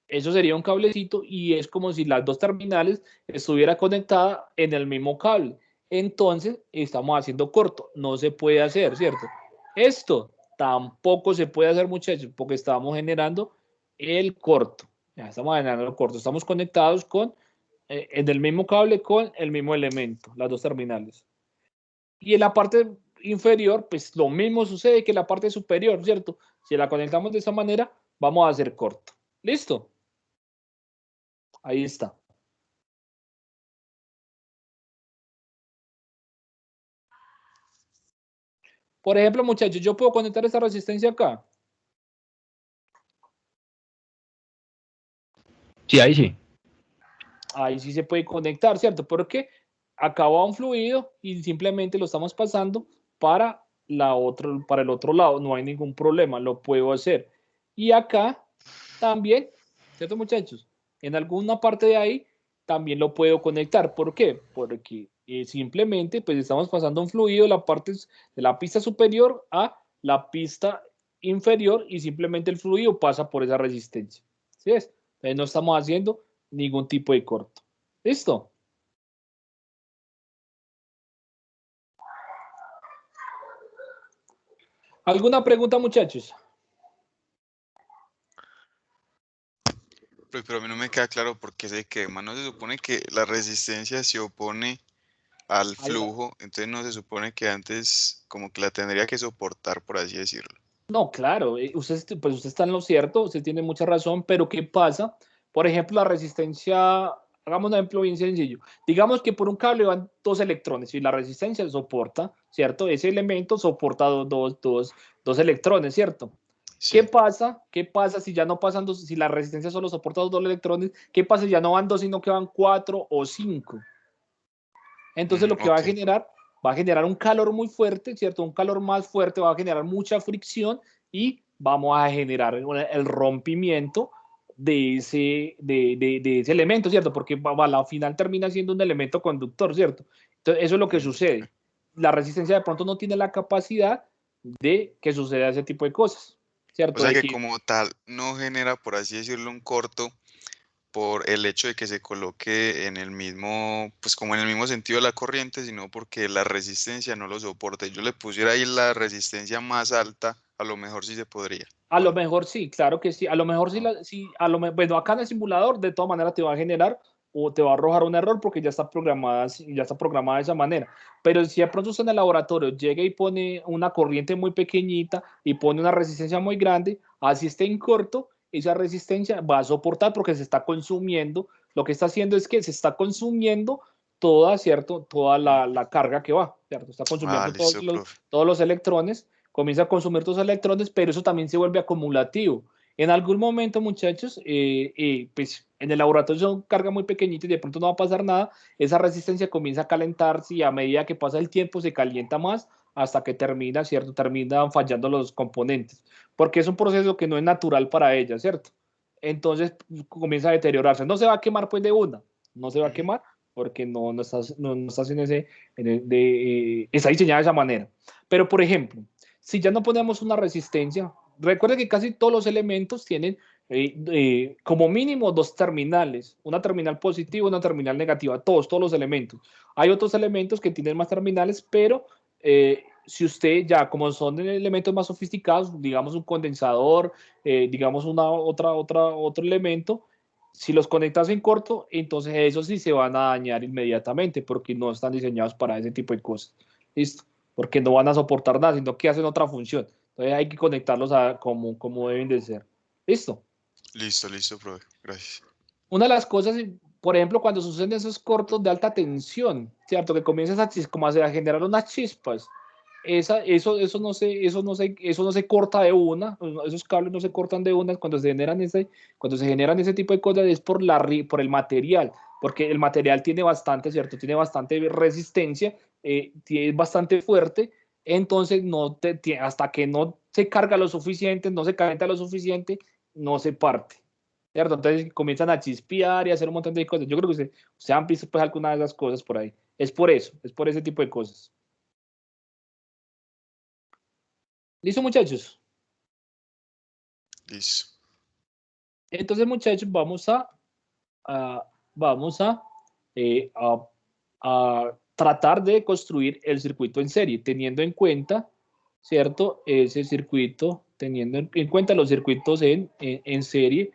Speaker 1: eso sería un cablecito y es como si las dos terminales estuvieran conectadas en el mismo cable. Entonces, estamos haciendo corto. No se puede hacer, ¿cierto? Esto tampoco se puede hacer, muchachos, porque estamos generando el corto. Ya estamos generando el corto. Estamos conectados en el mismo cable con el mismo elemento, las dos terminales. Y en la parte inferior, pues lo mismo sucede que en la parte superior, ¿cierto? Si la conectamos de esa manera, vamos a hacer corto. ¿Listo? Ahí está. Por ejemplo, muchachos, yo puedo conectar esta resistencia acá.
Speaker 6: Sí, ahí sí.
Speaker 1: Ahí sí se puede conectar, ¿cierto? Porque acá va un fluido y simplemente lo estamos pasando para el otro lado. No hay ningún problema, lo puedo hacer. Y acá también, ¿cierto, muchachos? En alguna parte de ahí también lo puedo conectar. ¿Por qué? Porque simplemente pues estamos pasando un fluido de la parte de la pista superior a la pista inferior y simplemente el fluido pasa por esa resistencia. ¿Sí es? Entonces no estamos haciendo ningún tipo de corto. ¿Listo? ¿Alguna pregunta, muchachos?
Speaker 7: Pero a mí no me queda claro por qué se quema. No se supone que la resistencia se opone al flujo, entonces no se supone que antes como que la tendría que soportar, por así decirlo.
Speaker 1: No, claro, pues usted está en lo cierto, usted tiene mucha razón, pero ¿qué pasa? Por ejemplo, la resistencia, hagamos un ejemplo bien sencillo. Digamos que por un cable van 2 electrones y la resistencia soporta, ¿cierto? Ese elemento soporta dos electrones, ¿cierto?
Speaker 7: Sí.
Speaker 1: ¿Qué pasa? ¿Qué pasa si ya no pasan dos, si la resistencia solo soporta 2 electrones? ¿Qué pasa si ya no van 2, sino que van 4 o 5? Entonces lo que va a generar un calor muy fuerte, ¿cierto? Un calor más fuerte va a generar mucha fricción y vamos a generar el rompimiento de ese elemento, ¿cierto? Porque al final termina siendo un elemento conductor, ¿cierto? Entonces eso es lo que sucede. La resistencia de pronto no tiene la capacidad de que suceda ese tipo de cosas, ¿cierto?
Speaker 7: O sea que como tal no genera, por así decirlo, un corto por el hecho de que se coloque en el mismo, pues como en el mismo sentido de la corriente, sino porque la resistencia no lo soporta. Yo le pusiera ahí la resistencia más alta, a lo mejor sí se podría.
Speaker 1: A lo mejor sí, claro que sí. A lo mejor bueno, acá en el simulador de todas maneras te va a generar o te va a arrojar un error porque ya está programada de esa manera. Pero si de pronto usted en el laboratorio llega y pone una corriente muy pequeñita y pone una resistencia muy grande, así esté en corto, esa resistencia va a soportar porque se está consumiendo. Lo que está haciendo es que se está consumiendo ¿cierto? Toda la carga que va, ¿cierto? Está consumiendo todos los electrones, comienza a consumir tus electrones, pero eso también se vuelve acumulativo. En algún momento, muchachos, pues en el laboratorio son carga muy pequeñita y de pronto no va a pasar nada, esa resistencia comienza a calentarse y a medida que pasa el tiempo se calienta más hasta que termina, ¿cierto? Terminan fallando los componentes, porque es un proceso que no es natural para ella, ¿cierto? Entonces comienza a deteriorarse. No se va a quemar pues de una, no se va a quemar porque no está está diseñada de esa manera. Pero, por ejemplo, si ya no ponemos una resistencia, recuerden que casi todos los elementos tienen como mínimo 2 terminales, una terminal positiva y una terminal negativa, todos los elementos. Hay otros elementos que tienen más terminales, pero si usted ya, como son elementos más sofisticados, digamos un condensador, digamos otro elemento, si los conectas en corto, entonces esos sí se van a dañar inmediatamente porque no están diseñados para ese tipo de cosas. ¿Listo? Porque no van a soportar nada, sino que hacen otra función. Entonces hay que conectarlos como deben de ser. ¿Listo?
Speaker 7: Listo, profe. Gracias.
Speaker 1: Una de las cosas, por ejemplo, cuando suceden esos cortos de alta tensión, ¿cierto? Que comienzas a generar unas chispas. Eso no se corta de una, esos cables no se cortan de una cuando se generan ese tipo de cosas, es por el material, porque el material tiene bastante, ¿cierto? Tiene bastante resistencia, es bastante fuerte, entonces hasta que no se carga lo suficiente, no se calienta lo suficiente, no se parte, ¿cierto? Entonces comienzan a chispear y a hacer un montón de cosas. Yo creo que ustedes han visto pues alguna de esas cosas por ahí. Es por eso, es por ese tipo de cosas. ¿Listo, muchachos?
Speaker 7: Listo.
Speaker 1: Entonces, muchachos, vamos a tratar de construir el circuito en serie, teniendo en cuenta, ¿cierto? Ese circuito, teniendo en cuenta los circuitos en serie.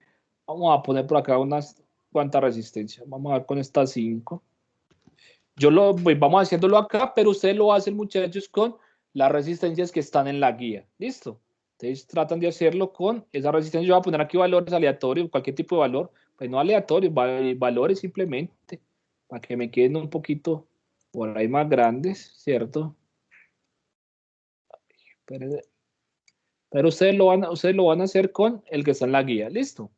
Speaker 1: Vamos a poner por acá unas cuantas resistencias. Vamos a ver con estas 5. Vamos haciéndolo acá, pero ustedes lo hacen, muchachos, con las resistencias que están en la guía. ¿Listo? Ustedes tratan de hacerlo con esa resistencia. Yo voy a poner aquí valores aleatorios, cualquier tipo de valor, pues no aleatorios, valores simplemente, para que me queden un poquito por ahí más grandes, ¿cierto? Pero ustedes lo van a hacer con el que está en la guía. ¿Listo?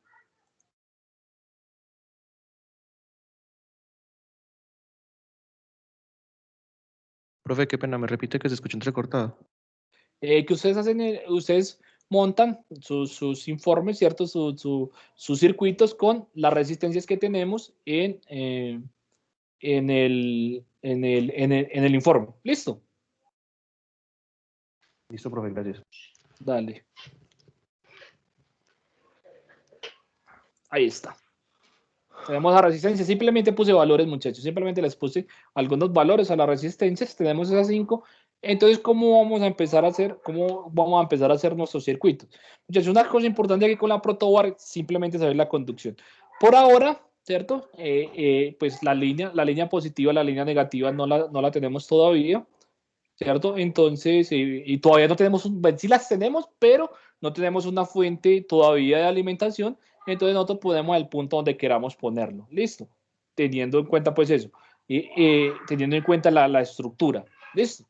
Speaker 6: Profe, qué pena, me repite que se escuchó entrecortado.
Speaker 1: Que ustedes montan sus informes, ¿cierto? Sus circuitos con las resistencias que tenemos en el informe. ¿Listo?
Speaker 6: Listo, profe, gracias.
Speaker 1: Dale. Ahí está. Tenemos la resistencia. Simplemente puse valores, muchachos. Simplemente les puse algunos valores a las resistencias. Tenemos esas 5. Entonces, ¿cómo vamos a empezar a hacer nuestros circuitos? Muchachos, una cosa importante aquí con la protoboard es simplemente saber la conducción. Por ahora, ¿cierto? Pues la línea positiva, la línea negativa no la tenemos todavía, ¿cierto? Entonces, y todavía no tenemos, sí las tenemos, pero no tenemos una fuente todavía de alimentación, entonces nosotros ponemos el punto donde queramos ponerlo, ¿listo? Teniendo en cuenta pues eso, teniendo en cuenta la estructura, ¿listo?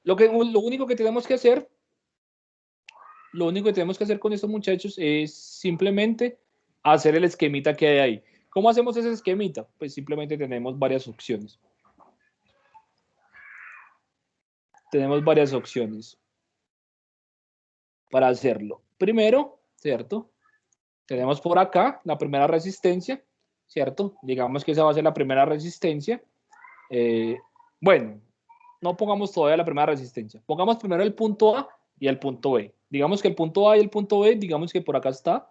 Speaker 1: Lo único que tenemos que hacer con estos muchachos es simplemente hacer el esquemita que hay ahí. ¿Cómo hacemos ese esquemita? Pues simplemente tenemos varias opciones. Para hacerlo. Primero, ¿cierto? Tenemos por acá la primera resistencia, ¿cierto? Digamos que esa va a ser la primera resistencia. Bueno, no pongamos todavía la primera resistencia. Pongamos primero el punto A y el punto B. Digamos que el punto A y el punto B, digamos que por acá está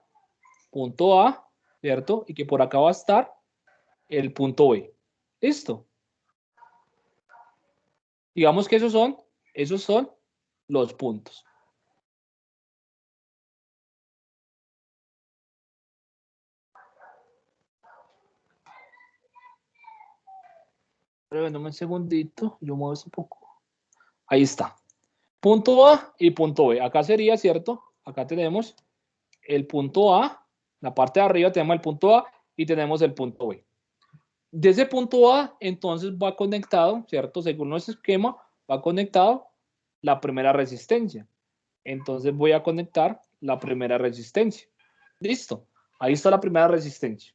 Speaker 1: punto A, ¿cierto? Y que por acá va a estar el punto B. ¿Listo? Digamos que esos son los puntos. Pero bueno, un segundito, yo muevo eso un poco. Ahí está. Punto A y punto B. Acá sería, ¿cierto? Acá tenemos el punto A, la parte de arriba tenemos el punto A y tenemos el punto B. De ese punto A, entonces va conectado, ¿cierto? Según nuestro esquema, va conectado la primera resistencia. Entonces voy a conectar la primera resistencia. Listo. Ahí está la primera resistencia.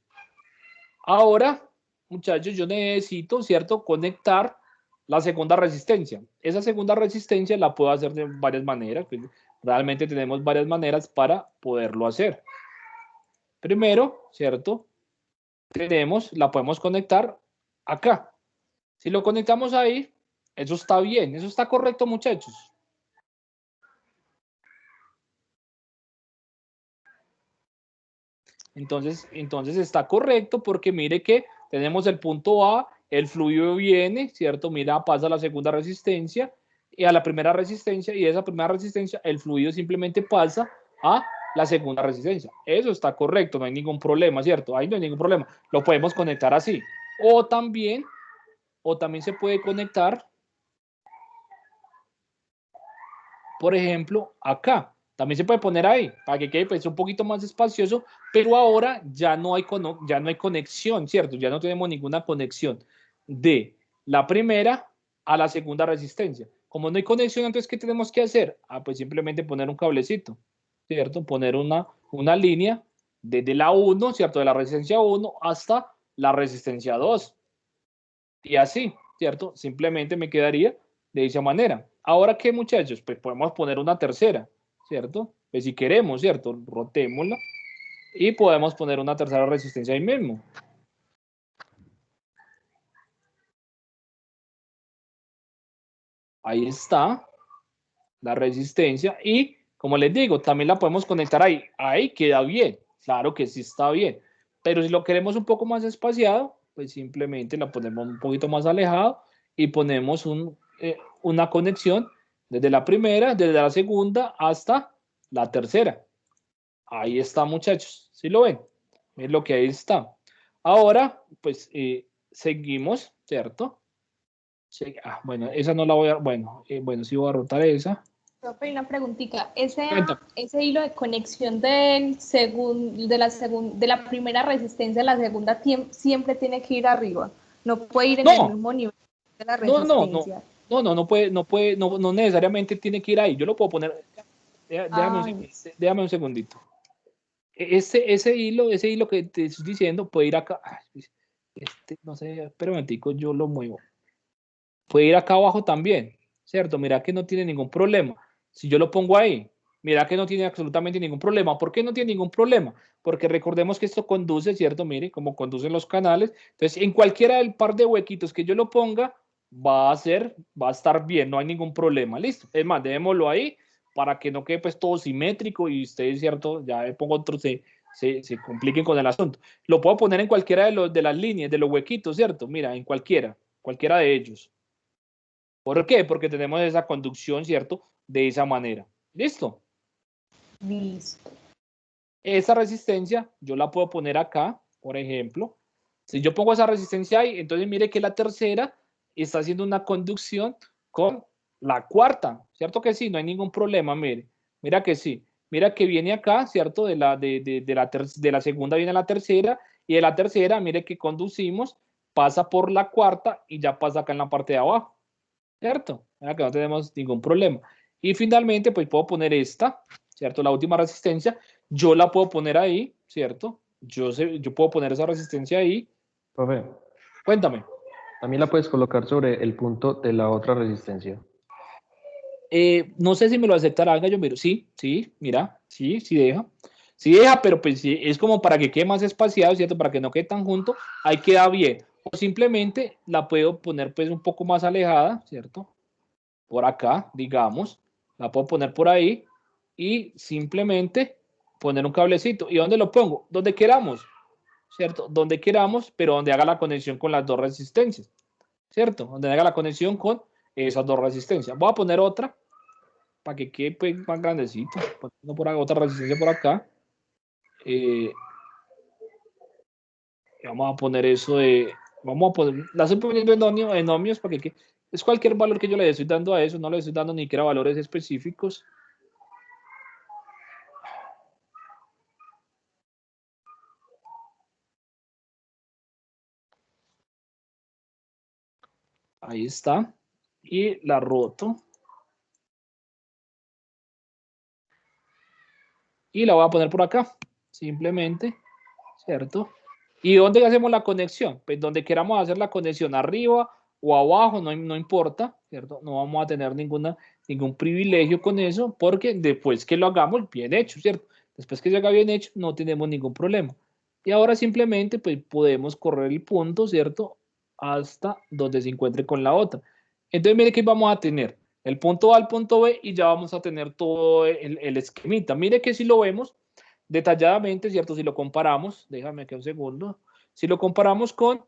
Speaker 1: Ahora, muchachos, yo necesito, ¿cierto? Conectar la segunda resistencia. Esa segunda resistencia la puedo hacer de varias maneras. Pues, realmente tenemos varias maneras para poderlo hacer. Primero, ¿cierto? La podemos conectar acá. Si lo conectamos ahí, eso está bien, eso está correcto, muchachos. Entonces está correcto porque mire que tenemos el punto A, el fluido viene, ¿cierto? Mira, pasa a la segunda resistencia y a la primera resistencia, y de esa primera resistencia el fluido simplemente pasa a la segunda resistencia. Eso está correcto, no hay ningún problema, ¿cierto? Ahí no hay ningún problema. Lo podemos conectar así. O también se puede conectar, por ejemplo, acá. También se puede poner ahí, para que quede pues, un poquito más espacioso, pero ahora ya no hay conexión, ¿cierto? Ya no tenemos ninguna conexión de la primera a la segunda resistencia. Como no hay conexión, entonces, ¿qué tenemos que hacer? Pues simplemente poner un cablecito, ¿cierto? Poner una línea desde la 1, ¿cierto? De la resistencia 1 hasta la resistencia 2. Y así, ¿cierto? Simplemente me quedaría de esa manera. Ahora, ¿qué, muchachos? Pues podemos poner una tercera, ¿cierto? Pues si queremos, ¿cierto? Rotémosla y podemos poner una tercera resistencia ahí mismo. Ahí está la resistencia y, como les digo, también la podemos conectar ahí. Ahí queda bien, claro que sí está bien. Pero si lo queremos un poco más espaciado, pues simplemente la ponemos un poquito más alejado y ponemos una conexión desde la primera, desde la segunda hasta la tercera. Ahí está, muchachos. ¿Sí lo ven? Es lo que ahí está. Ahora, pues seguimos, ¿cierto? Bueno, esa no la voy a... Bueno, sí voy a rotar esa.
Speaker 8: Profe, una preguntita. Ese hilo de conexión de la primera resistencia a la segunda siempre tiene que ir arriba. No puede ir en el mismo nivel de la resistencia.
Speaker 1: No necesariamente tiene que ir ahí. Yo lo puedo poner. Déjame un segundito. Ese hilo que te estoy diciendo puede ir acá. No sé, espera un momentico, yo lo muevo. Puede ir acá abajo también, ¿cierto? Mira que no tiene ningún problema. Si yo lo pongo ahí, mira que no tiene absolutamente ningún problema. ¿Por qué no tiene ningún problema? Porque recordemos que esto conduce, ¿cierto? Mire, como conducen los canales. Entonces, en cualquiera del par de huequitos que yo lo ponga, va a estar bien, no hay ningún problema. Listo. Es más, dejémoslo ahí para que no quede pues todo simétrico y ustedes, ¿cierto? Ya le pongo otro, se compliquen con el asunto. Lo puedo poner en cualquiera de las líneas, de los huequitos, ¿cierto? Mira, en cualquiera de ellos. ¿Por qué? Porque tenemos esa conducción, ¿cierto? De esa manera. ¿Listo?
Speaker 8: Listo.
Speaker 1: Esa resistencia yo la puedo poner acá, por ejemplo. Si yo pongo esa resistencia ahí, entonces mire que la tercera está haciendo una conducción con la cuarta, ¿cierto que sí? No hay ningún problema, mire. Mira que sí. Mira que viene acá, ¿cierto? De la segunda viene a la tercera y de la tercera, mire que conducimos, pasa por la cuarta y ya pasa acá en la parte de abajo. ¿Cierto? Mira que no tenemos ningún problema. Y finalmente, pues puedo poner esta, ¿cierto? La última resistencia, yo la puedo poner ahí, ¿cierto? Yo puedo poner esa resistencia ahí.
Speaker 6: Profe,
Speaker 1: Cuéntame.
Speaker 6: también la puedes colocar sobre el punto de la otra resistencia.
Speaker 1: No sé si me lo aceptará, yo miro. Sí, mira, sí deja. Sí deja, pero pues sí, es como para que quede más espaciado, ¿cierto? Para que no quede tan junto, ahí queda bien. O simplemente la puedo poner pues un poco más alejada, ¿cierto? Por acá, digamos, la puedo poner por ahí y simplemente poner un cablecito. ¿Y dónde lo pongo? Donde queramos, ¿cierto? Donde queramos, pero donde haga la conexión con las dos resistencias, ¿cierto? Donde haga la conexión con esas dos resistencias. Voy a poner otra para que quede pues, más grandecito. Pongo por acá, otra resistencia por acá. Vamos a poner eso de... la estoy poniendo en ohmios para que es cualquier valor que yo le estoy dando a eso, no le estoy dando ni siquiera valores específicos. Ahí está. Y la roto. Y la voy a poner por acá. Simplemente. ¿Cierto? ¿Y dónde hacemos la conexión? Pues donde queramos hacer la conexión, arriba o abajo, no importa, ¿cierto? No vamos a tener ningún privilegio con eso, porque después que lo hagamos bien hecho, ¿cierto? Después que se haga bien hecho, no tenemos ningún problema. Y ahora simplemente pues, podemos correr el punto, ¿cierto? Hasta donde se encuentre con la otra. Entonces, mire que vamos a tener el punto A al punto B y ya vamos a tener todo el esquemita. Mire que si lo vemos detalladamente, ¿cierto? Si lo comparamos, déjame aquí un segundo, si lo comparamos con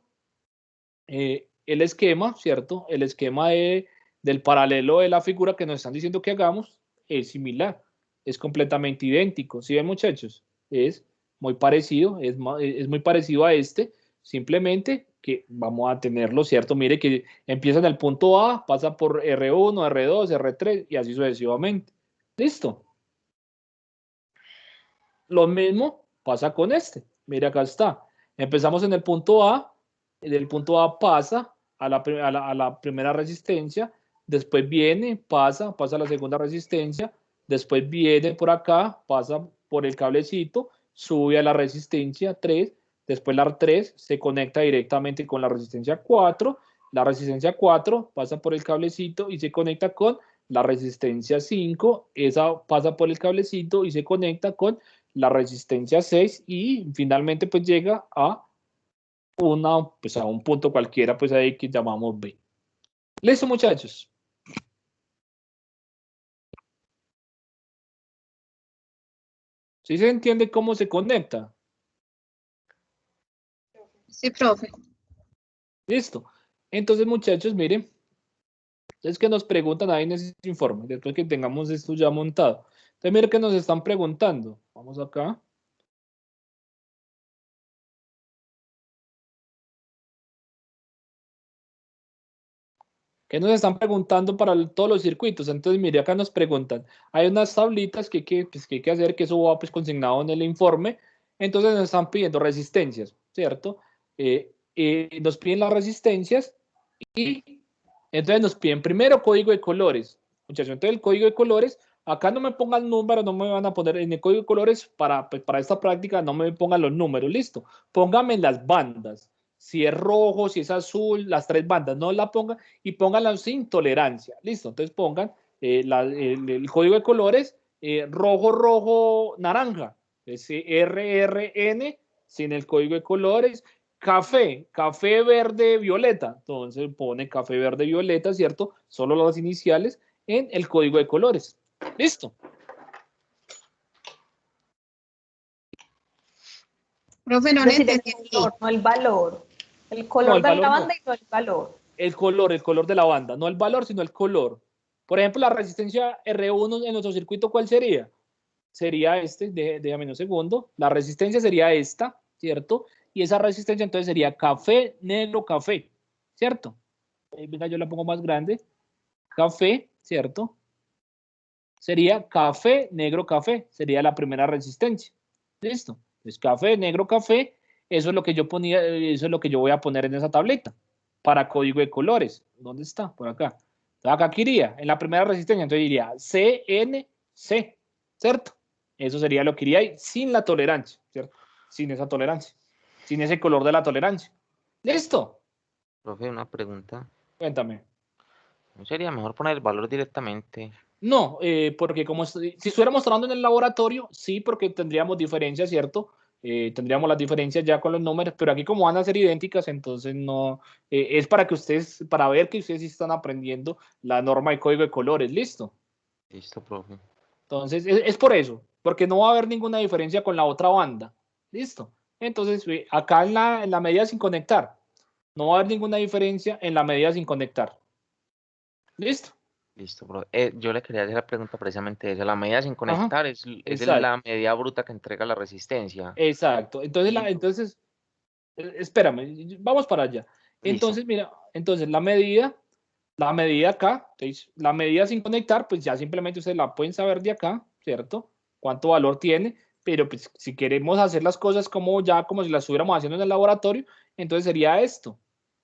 Speaker 1: el esquema, ¿cierto? El esquema del paralelo de la figura que nos están diciendo que hagamos es similar, es completamente idéntico. ¿Sí ven, muchachos? Es muy parecido, es muy parecido a este, simplemente que vamos a tenerlo, ¿cierto? Mire que empieza en el punto A, pasa por R1, R2, R3 y así sucesivamente. ¿Listo? Lo mismo pasa con este. Mire, acá está. Empezamos en el punto A, del punto A pasa a la primera resistencia, después viene, pasa a la segunda resistencia, después viene por acá, pasa por el cablecito, sube a la resistencia 3, después la 3 se conecta directamente con la resistencia 4, la resistencia 4 pasa por el cablecito y se conecta con la resistencia 5, esa pasa por el cablecito y se conecta con la resistencia 6 y finalmente pues llega a pues a un punto cualquiera pues ahí que llamamos B. ¿Listo, muchachos? ¿Sí se entiende cómo se conecta?
Speaker 5: Sí, profe.
Speaker 1: Listo. Entonces, muchachos, miren, es que nos preguntan ahí en ese informe, después que tengamos esto ya montado. Entonces, miren que nos están preguntando. Vamos acá. ¿Qué nos están preguntando para todos los circuitos? Entonces, mire, acá nos preguntan. Hay unas tablitas que hay que hacer, que eso va pues, consignado en el informe. Entonces, nos están pidiendo resistencias, ¿cierto? Nos piden las resistencias y entonces nos piden primero código de colores. Muchachos, entonces el código de colores, acá no me pongan números, no me van a poner en el código de colores pues, para esta práctica, no me pongan los números, listo. Pónganme las bandas. Si es rojo, si es azul, las 3 bandas, no la pongan y pónganla sin tolerancia. Listo, entonces pongan el código de colores rojo, rojo, naranja. Es RRN sin el código de colores. Café, café verde, violeta. Entonces pone café verde, violeta, ¿cierto? Solo las iniciales en el código de colores. Listo.
Speaker 5: Profe, no le entendí.
Speaker 8: No el valor. El color de la banda y no el valor.
Speaker 1: El color de la banda. No el valor, sino el color. Por ejemplo, la resistencia R1 en nuestro circuito, ¿cuál sería? Sería este, déjame un segundo. La resistencia sería esta, ¿cierto? Y esa resistencia entonces sería café, negro, café, ¿cierto? Venga, yo la pongo más grande. Café, ¿cierto? Sería café, negro, café. Sería la primera resistencia. ¿Listo? Entonces, café, negro, café. Eso es lo que yo ponía, eso es lo que yo voy a poner en esa tableta. Para código de colores. ¿Dónde está? Por acá. Entonces, acá aquí iría, en la primera resistencia, entonces iría CNC, ¿cierto? Eso sería lo que iría ahí sin la tolerancia, ¿cierto? Sin esa tolerancia. Sin ese color de la tolerancia. ¿Listo?
Speaker 3: Profe, una pregunta.
Speaker 1: Cuéntame.
Speaker 3: ¿No sería mejor poner el valor directamente?
Speaker 1: No, porque como si estuviera mostrando en el laboratorio, sí, porque tendríamos diferencias, ¿cierto? Tendríamos las diferencias ya con los números, pero aquí como van a ser idénticas, entonces no, es para que ustedes, para ver que ustedes sí están aprendiendo la norma de código de colores, ¿listo?
Speaker 3: Listo, profe.
Speaker 1: Entonces, es por eso, porque no va a haber ninguna diferencia con la otra banda, ¿listo? Entonces, acá en la medida sin conectar, no va a haber ninguna diferencia en la medida sin conectar. ¿Listo?
Speaker 3: Listo, profe. Yo le quería hacer la pregunta precisamente de eso. La medida sin conectar es
Speaker 1: exacto.
Speaker 3: la medida bruta que entrega la resistencia.
Speaker 1: Exacto. Entonces, espérame, vamos para allá. Entonces, mira, entonces la medida acá, entonces, la medida sin conectar, pues ya simplemente ustedes la pueden saber de acá, ¿cierto? Cuánto valor tiene, pero pues si queremos hacer las cosas como si las estuviéramos haciendo en el laboratorio, entonces sería esto.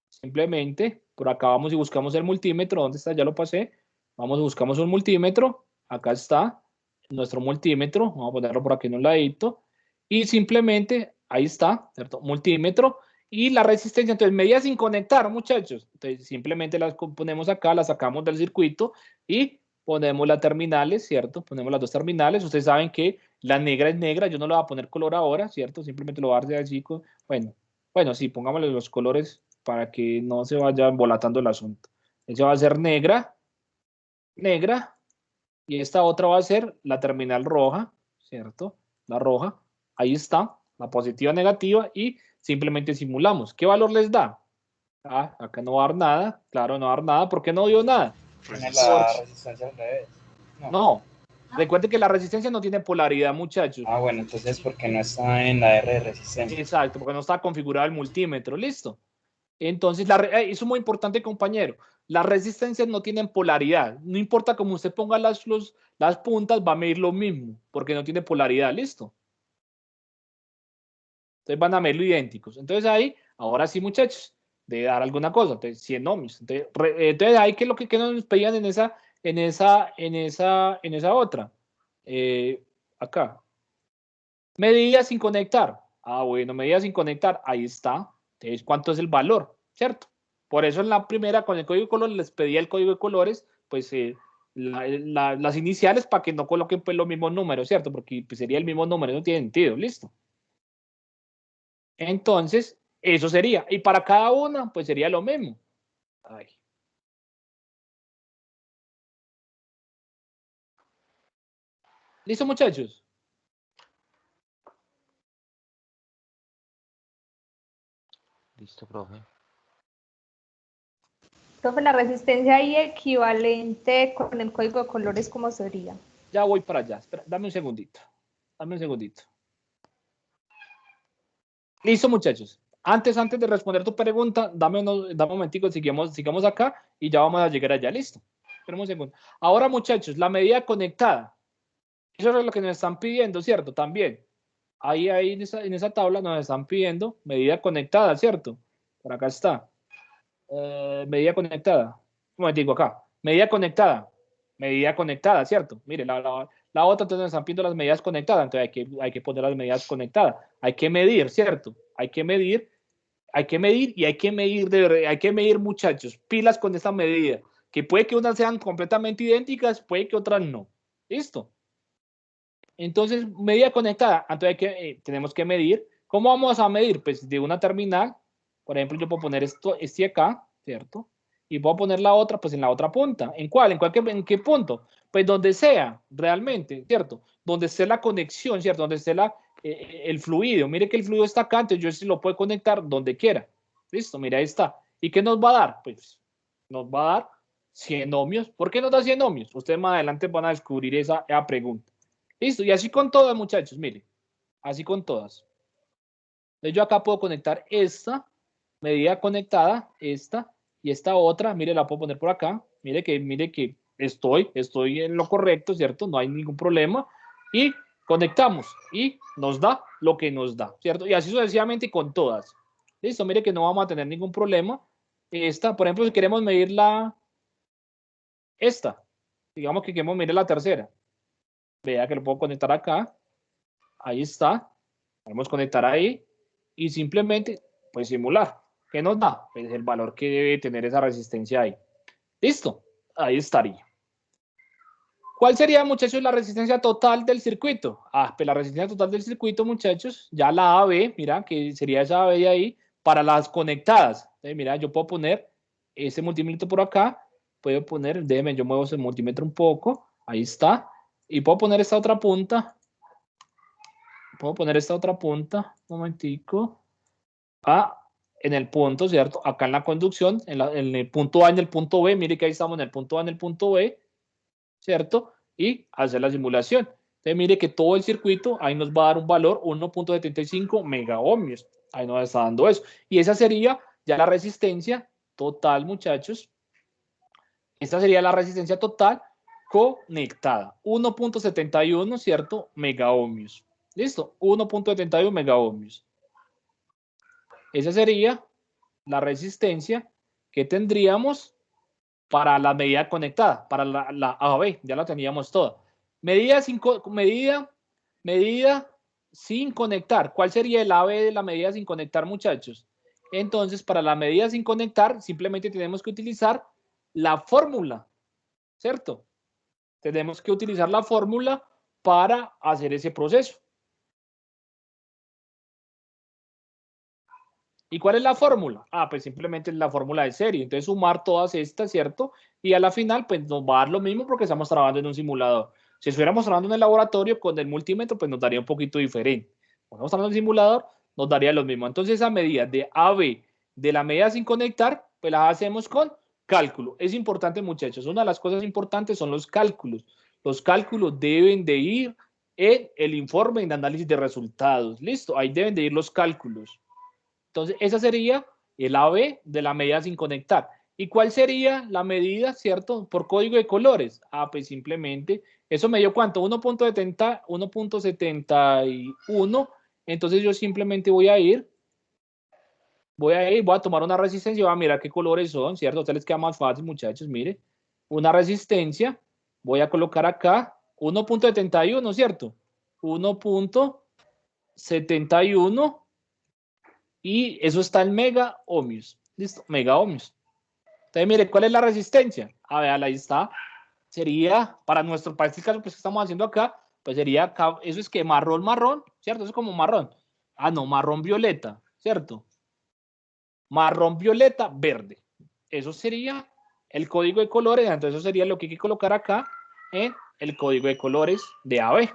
Speaker 1: Simplemente, por acá vamos y buscamos el multímetro, ¿dónde está? Ya lo pasé. Vamos y buscamos un multímetro, acá está nuestro multímetro, vamos a ponerlo por aquí en un ladito, y simplemente, ahí está, ¿cierto? Multímetro, y la resistencia, entonces medida sin conectar, muchachos. Entonces simplemente las ponemos acá, las sacamos del circuito y ponemos las terminales, ¿cierto? Ponemos las dos terminales. Ustedes saben que la negra es negra, yo no le voy a poner color ahora, ¿cierto? Simplemente lo voy a dar de allí. Bueno, sí, pongámosle los colores para que no se vaya embolatando el asunto. Esa va a ser negra, negra, y esta otra va a ser la terminal roja, ¿cierto? La roja, ahí está, la positiva, negativa, y simplemente simulamos. ¿Qué valor les da? Ah, acá no va a dar nada, claro, no va a dar nada. ¿Por qué no dio nada?
Speaker 9: Tiene la resistencia al revés.
Speaker 1: No. Recuerden que la resistencia no tiene polaridad, muchachos.
Speaker 9: Ah, bueno, entonces porque no está en la R de resistencia.
Speaker 1: Exacto, porque no está configurado el multímetro, listo. Entonces, eso es muy importante, compañero. Las resistencias no tienen polaridad. No importa cómo usted ponga las puntas, va a medir lo mismo, porque no tiene polaridad, listo. Entonces van a medirlo idénticos. Entonces ahí, ahora sí, muchachos, debe dar alguna cosa. Entonces, 100 ohmios. Entonces ahí, ¿qué es lo que nos pedían en esa otra? Acá. Medida sin conectar. Ah, bueno, medida sin conectar. Ahí está. Entonces, ¿cuánto es el valor? ¿Cierto? Por eso en la primera, con el código de colores, les pedía el código de colores, pues las iniciales para que no coloquen pues los mismos números, ¿cierto? Porque pues, sería el mismo número, no tiene sentido. Listo. Entonces, eso sería. Y para cada una, pues sería lo mismo. Ay. ¿Listo, muchachos?
Speaker 3: Listo, profe.
Speaker 8: Profe, la resistencia ahí equivalente con el código de colores, ¿cómo sería?
Speaker 1: Ya voy para allá. Espera, dame un segundito. Listo, muchachos. Antes de responder tu pregunta, dame un momentico, sigamos acá y ya vamos a llegar allá. Listo. Espera un segundo. Ahora, muchachos, la medida conectada. Eso es lo que nos están pidiendo, ¿cierto? También. Ahí en esa tabla nos están pidiendo medida conectada, ¿cierto? Por acá está. Medida conectada. Un momentico acá. Medida conectada, ¿cierto? Mire, la otra, entonces nos están pidiendo las medidas conectadas, entonces hay que poner las medidas conectadas. Hay que medir, ¿cierto? Hay que medir y hay que medir, muchachos, pilas con esta medida, que puede que unas sean completamente idénticas, puede que otras no. ¿Listo? Entonces, medida conectada, entonces tenemos que medir. ¿Cómo vamos a medir? Pues de una terminal, por ejemplo, yo puedo poner este acá, ¿cierto? Y puedo poner la otra, pues en la otra punta. ¿En cuál? ¿En qué punto? Pues donde sea, realmente, ¿cierto? Donde esté la conexión, ¿cierto? Donde esté el fluido. Mire que el fluido está acá, entonces yo sí lo puedo conectar donde quiera. Listo, mira, ahí está. ¿Y qué nos va a dar? Pues nos va a dar 100 ohmios. ¿Por qué nos da 100 ohmios? Ustedes más adelante van a descubrir esa pregunta. Listo, y así con todas, muchachos, mire. Así con todas. Entonces yo acá puedo conectar esta medida conectada, esta y esta otra. Mire, la puedo poner por acá. Mire que estoy en lo correcto, ¿cierto? No hay ningún problema. Y conectamos y nos da lo que nos da, ¿cierto? Y así sucesivamente con todas. Listo, mire que no vamos a tener ningún problema. Esta, por ejemplo, si queremos medir esta, digamos que queremos medir la tercera. Vea que lo puedo conectar acá. Ahí está. Podemos conectar ahí y simplemente pues simular. ¿Qué nos da? Pues el valor que debe tener esa resistencia ahí. ¿Listo? Ahí estaría. ¿Cuál sería, muchachos, la resistencia total del circuito? Ah, pues la resistencia total del circuito, muchachos, ya la AB, mira, que sería esa AB de ahí, para las conectadas. Entonces, mira, yo puedo poner ese multímetro por acá, puedo poner, déjeme, yo muevo ese multímetro un poco, ahí está, y puedo poner esta otra punta, un momentico, en el punto, ¿cierto? Acá en la conducción, en el punto A, en el punto B, mire que ahí estamos en el punto A, en el punto B, ¿cierto? Y hacer la simulación. Entonces, mire que todo el circuito, ahí nos va a dar un valor 1.75 megaohmios. Ahí nos está dando eso. Y esa sería ya la resistencia total, muchachos. Esta sería la resistencia total conectada. 1.71, ¿cierto? Megaohmios. ¿Listo? 1.71 megaohmios. Esa sería la resistencia que tendríamos para la medida conectada, para la AB, ya la teníamos toda. Medida sin conectar. ¿Cuál sería el AB de la medida sin conectar, muchachos? Entonces, para la medida sin conectar, simplemente tenemos que utilizar la fórmula, ¿cierto? Tenemos que utilizar la fórmula para hacer ese proceso. ¿Y cuál es la fórmula? Ah, pues simplemente es la fórmula de serie. Entonces, sumar todas estas, ¿cierto? Y a la final, pues nos va a dar lo mismo porque estamos trabajando en un simulador. Si estuviéramos trabajando en el laboratorio con el multímetro, pues nos daría un poquito diferente. Cuando estamos trabajando en el simulador, nos daría lo mismo. Entonces, esa medida de AB, de la medida sin conectar, pues la hacemos con cálculo. Es importante, muchachos. Una de las cosas importantes son los cálculos. Los cálculos deben de ir en el informe de análisis de resultados. Listo, ahí deben de ir los cálculos. Entonces, esa sería el AB de la medida sin conectar. ¿Y cuál sería la medida, cierto? Por código de colores. Ah, pues simplemente, eso me dio ¿cuánto? 1.71. Entonces, yo simplemente voy a tomar una resistencia y voy a mirar qué colores son, ¿cierto? A ustedes les queda más fácil, muchachos, mire. Una resistencia, voy a colocar acá 1.71, ¿cierto? 1.71. Y eso está en mega ohmios. ¿Listo? Mega ohmios. Entonces, mire, ¿cuál es la resistencia? A ver, ahí está. Sería, para este caso pues, que estamos haciendo acá, pues sería acá, eso es que marrón, ¿cierto? Eso es como marrón. Ah, no, marrón violeta, ¿cierto? Marrón violeta verde. Eso sería el código de colores. Entonces, eso sería lo que hay que colocar acá en el código de colores de AB.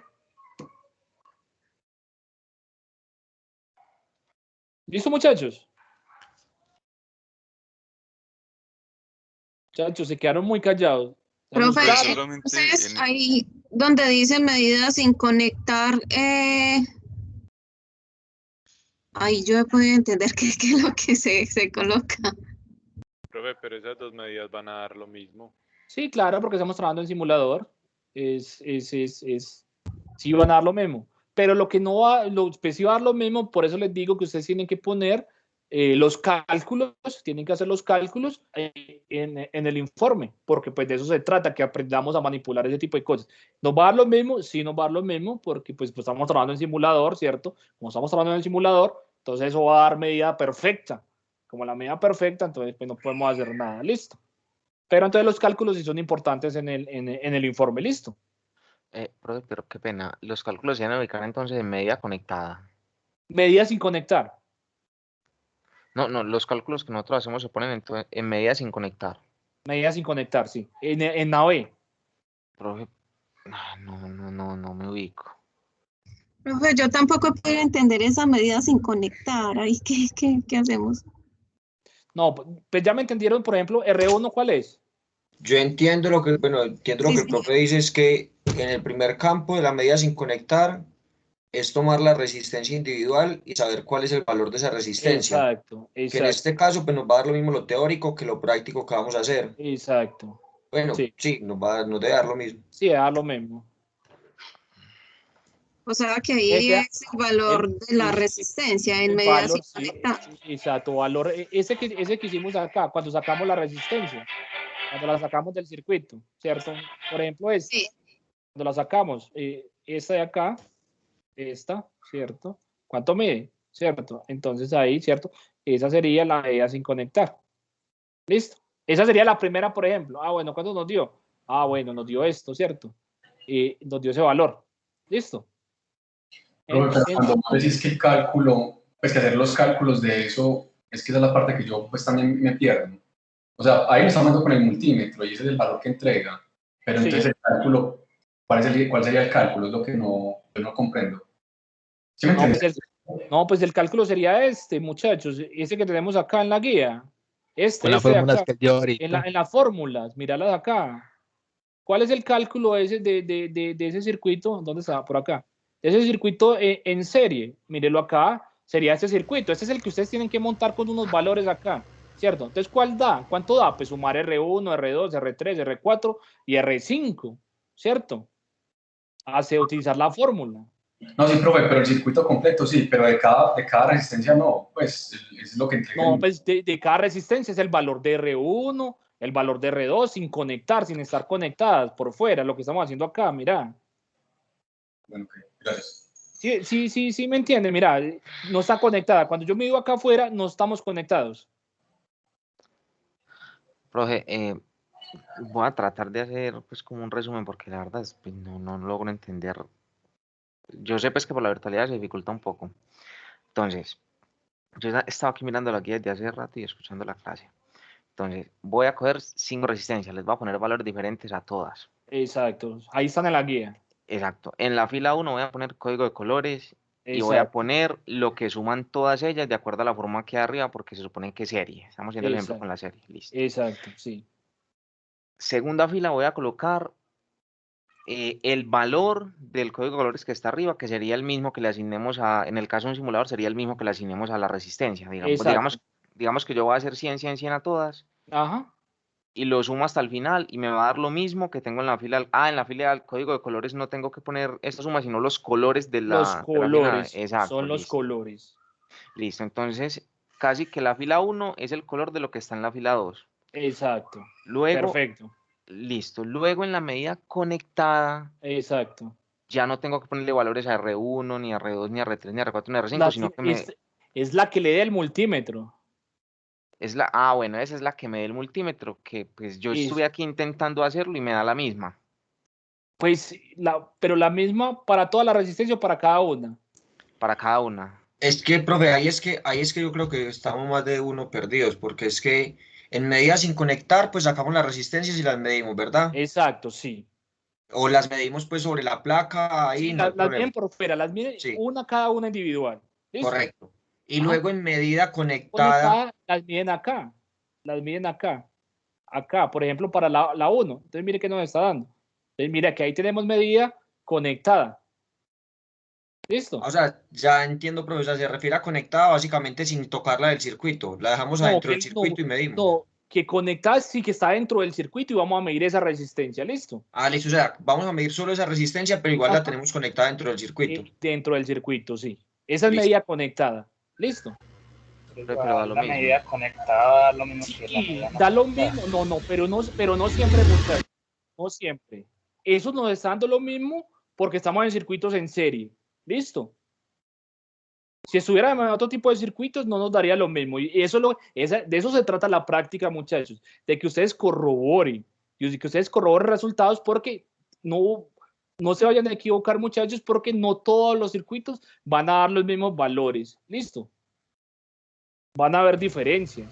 Speaker 1: ¿Listo, muchachos? Muchachos, se quedaron muy callados.
Speaker 5: Profe,
Speaker 7: Pero solamente
Speaker 5: entonces
Speaker 7: en-
Speaker 5: ahí donde dice medidas sin conectar, ahí yo he podido entender qué es lo que se coloca.
Speaker 10: Profe, pero esas dos medidas van a dar lo mismo.
Speaker 1: Sí, claro, porque estamos trabajando en simulador. Sí van a dar lo mismo. Pero lo que no va, pues sí va a dar lo mismo, por eso les digo que ustedes tienen que poner los cálculos, tienen que hacer los cálculos en el informe, porque pues de eso se trata, que aprendamos a manipular ese tipo de cosas. ¿Nos va a dar lo mismo? Sí, nos va a dar lo mismo, porque pues estamos trabajando en simulador, ¿cierto? Como estamos trabajando en el simulador, entonces eso va a dar medida perfecta. Como la medida perfecta, entonces pues no podemos hacer nada. Listo. Pero entonces los cálculos sí son importantes en el informe. Listo.
Speaker 3: Profe, pero qué pena. Los cálculos se van a ubicar entonces en medida conectada.
Speaker 1: Medida sin conectar.
Speaker 3: No, los cálculos que nosotros hacemos se ponen en medida sin conectar.
Speaker 1: Medida sin conectar, sí. En AB.
Speaker 3: Profe, no me ubico.
Speaker 5: Profe, yo tampoco puedo entender esa medida sin conectar. Ahí, ¿qué hacemos?
Speaker 1: No, pues ya me entendieron, por ejemplo, R1, ¿cuál es?
Speaker 11: Yo entiendo lo que, bueno, entiendo lo que el profe dice es que en el primer campo de la medida sin conectar es tomar la resistencia individual y saber cuál es el valor de esa resistencia.
Speaker 1: Exacto.
Speaker 11: Que en este caso pues nos va a dar lo mismo lo teórico que lo práctico que vamos a hacer.
Speaker 1: Exacto.
Speaker 11: Bueno, sí, nos debe dar lo mismo.
Speaker 1: Sí, da lo mismo.
Speaker 5: O sea que ahí es el valor de la resistencia en medida sin conectar.
Speaker 1: Exacto, valor. Ese que hicimos acá, cuando sacamos la resistencia, cuando la sacamos del circuito, ¿cierto? Por ejemplo, cuando la sacamos, esta de acá, ¿cierto? ¿Cuánto mide? ¿Cierto? Entonces ahí, ¿cierto? Esa sería la medida sin conectar. ¿Listo? Esa sería la primera, por ejemplo. Ah, bueno, ¿cuánto nos dio? Ah, bueno, nos dio esto, ¿cierto? Nos dio ese valor. ¿Listo?
Speaker 12: Pero cuando vos decís que el cálculo, pues que hacer los cálculos de eso, es que esa es la parte que yo pues también me pierdo. O sea, ahí lo estamos dando con el multímetro y ese es el valor que entrega. Pero entonces el cálculo, ¿cuál sería el cálculo? Es lo que yo no comprendo. ¿Sí me entiendes?
Speaker 1: Pues el cálculo sería muchachos, ese que tenemos acá en la guía.
Speaker 4: Con las fórmulas que dio ahorita.
Speaker 1: En las fórmulas, míralas acá. ¿Cuál es el cálculo ese de ese circuito? ¿Dónde está? Por acá. Ese circuito en serie, mírelo acá, sería este circuito. Este es el que ustedes tienen que montar con unos valores acá, ¿cierto? Entonces, ¿cuál da? ¿Cuánto da? Pues sumar R1, R2, R3, R4 y R5, ¿cierto? Hace utilizar la fórmula.
Speaker 12: No, sí, profe, pero el circuito completo sí, pero de cada resistencia no, pues es lo que entrega.
Speaker 1: No, pues de cada resistencia es el valor de R1, el valor de R2 sin conectar, sin estar conectadas por fuera, lo que estamos haciendo acá, mira.
Speaker 12: Bueno, ok, gracias.
Speaker 1: Sí, me entiende. Mira, no está conectada. Cuando yo mido acá afuera, no estamos conectados.
Speaker 3: Profe, voy a tratar de hacer pues como un resumen porque la verdad pues, no logro entender. Yo sé pues que por la virtualidad se dificulta un poco. Entonces, yo estaba aquí mirando la guía desde hace rato y escuchando la clase. Entonces, voy a coger 5 resistencias, les voy a poner valores diferentes a todas.
Speaker 1: Exacto, ahí están en la guía.
Speaker 3: Exacto. En la fila 1 voy a poner código de colores y voy a
Speaker 1: Exacto,
Speaker 3: poner lo que suman todas ellas de acuerdo a la forma que hay arriba porque se supone que es serie. Estamos haciendo el ejemplo con
Speaker 1: exacto,
Speaker 3: la serie. Listo.
Speaker 1: exacto, sí.
Speaker 3: Segunda fila voy a colocar el valor del código de colores que está arriba, que sería el mismo que le asignemos en el caso de un simulador, sería el mismo que le asignemos a la resistencia.
Speaker 1: Exacto.
Speaker 3: Digamos que yo voy a hacer 100, 100, 100 a todas.
Speaker 1: Ajá.
Speaker 3: Y lo sumo hasta el final y me va a dar lo mismo que tengo en la fila. En la fila del código de colores no tengo que poner esta suma, sino los colores de
Speaker 1: Los
Speaker 3: la fila.
Speaker 1: colores,
Speaker 3: Exacto,
Speaker 1: son los
Speaker 3: listo.
Speaker 1: colores.
Speaker 3: Listo, entonces casi que la fila 1 es el color de lo que está en la fila 2.
Speaker 1: Exacto.
Speaker 3: Luego,
Speaker 1: Perfecto.
Speaker 3: listo. Luego en la medida conectada,
Speaker 1: Exacto.
Speaker 3: ya no tengo que ponerle valores a R1, ni a R2, ni a R3, ni a R4, ni a R5, sino que
Speaker 1: es la que le dé el multímetro.
Speaker 3: Bueno, esa es la que me dé el multímetro, que pues yo estuve aquí intentando hacerlo y me da la misma.
Speaker 1: Pues, pero la misma para toda la resistencia o para cada una.
Speaker 3: Para cada una.
Speaker 11: Es que, profe, ahí es que yo creo que estamos más de uno perdidos, porque es que en medidas sin conectar, pues sacamos las resistencias y las medimos, ¿verdad?
Speaker 1: Exacto, sí.
Speaker 11: O las medimos pues sobre la placa, ahí
Speaker 1: Sí,
Speaker 11: no hay
Speaker 1: las
Speaker 11: problema.
Speaker 1: miden por fuera, las miden
Speaker 11: Sí.
Speaker 1: cada una individual. ¿Listo?
Speaker 11: Correcto. Y luego en medida conectada,
Speaker 1: las miden acá. Las miden acá. Acá, por ejemplo, para la 1. Entonces, mire que nos está dando. Entonces, mira que ahí tenemos medida conectada. ¿Listo?
Speaker 11: O sea, ya entiendo, profesor, se refiere a conectada básicamente sin tocarla del circuito. La dejamos adentro del circuito y medimos.
Speaker 1: No, que conectada sí que está dentro del circuito y vamos a medir esa resistencia, ¿listo?
Speaker 11: Listo, o sea, vamos a medir solo esa resistencia, pero igual la tenemos conectada dentro del circuito.
Speaker 1: Dentro del circuito, sí. Esa es medida conectada, ¿listo?
Speaker 9: Pero la medida conectada da lo mismo que la medida
Speaker 1: da lo mismo, pero no siempre, muchachos. No siempre. Eso nos está dando lo mismo porque estamos en circuitos en serie. ¿Listo? Si estuviera en otro tipo de circuitos, no nos daría lo mismo. Y de eso se trata la práctica, muchachos. De que ustedes corroboren. Y que ustedes corroboren resultados porque no se vayan a equivocar, muchachos, porque no todos los circuitos van a dar los mismos valores. ¿Listo? Van a haber diferencias.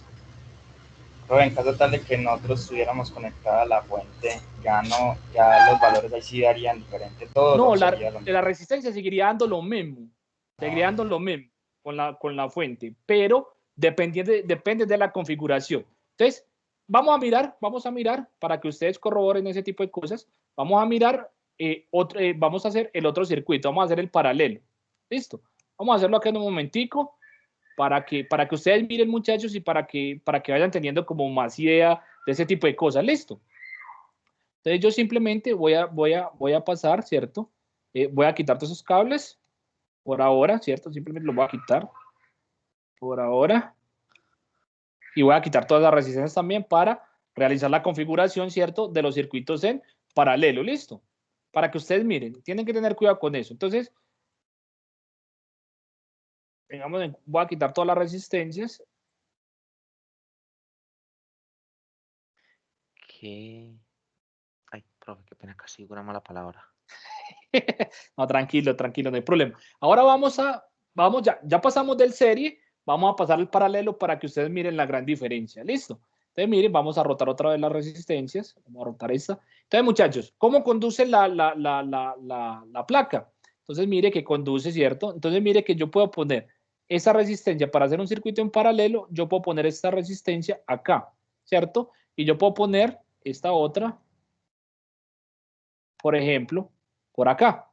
Speaker 9: Pero en caso tal de que nosotros tuviéramos conectada la fuente, ya los valores ahí sí darían diferente todo.
Speaker 1: No, la resistencia seguiría dando lo mismo. Seguiría dando lo mismo con la fuente, pero depende de la configuración. Entonces, vamos a mirar para que ustedes corroboren ese tipo de cosas. Vamos a mirar, vamos a hacer el otro circuito, vamos a hacer el paralelo. ¿Listo? Vamos a hacerlo acá en un momentico para que ustedes miren, muchachos, y para que vayan teniendo como más idea de ese tipo de cosas. ¿Listo? Entonces yo simplemente voy a pasar, ¿cierto? Voy a quitar todos esos cables por ahora, ¿cierto? Simplemente los voy a quitar por ahora. Y voy a quitar todas las resistencias también para realizar la configuración, ¿cierto? De los circuitos en paralelo, ¿listo? Para que ustedes miren, tienen que tener cuidado con eso. Entonces, voy a quitar todas las resistencias.
Speaker 3: Ay, profe, qué pena, casi digo una mala palabra.
Speaker 1: No, tranquilo, no hay problema. Ahora ya pasamos del serie, vamos a pasar al paralelo para que ustedes miren la gran diferencia. ¿Listo? Entonces, miren, vamos a rotar otra vez las resistencias. Vamos a rotar esta. Entonces, muchachos, ¿cómo conduce la placa? Entonces, mire que conduce, ¿cierto? Entonces, mire que yo puedo poner esa resistencia para hacer un circuito en paralelo. Yo puedo poner esta resistencia acá, ¿cierto? Y yo puedo poner esta otra, por ejemplo, por acá.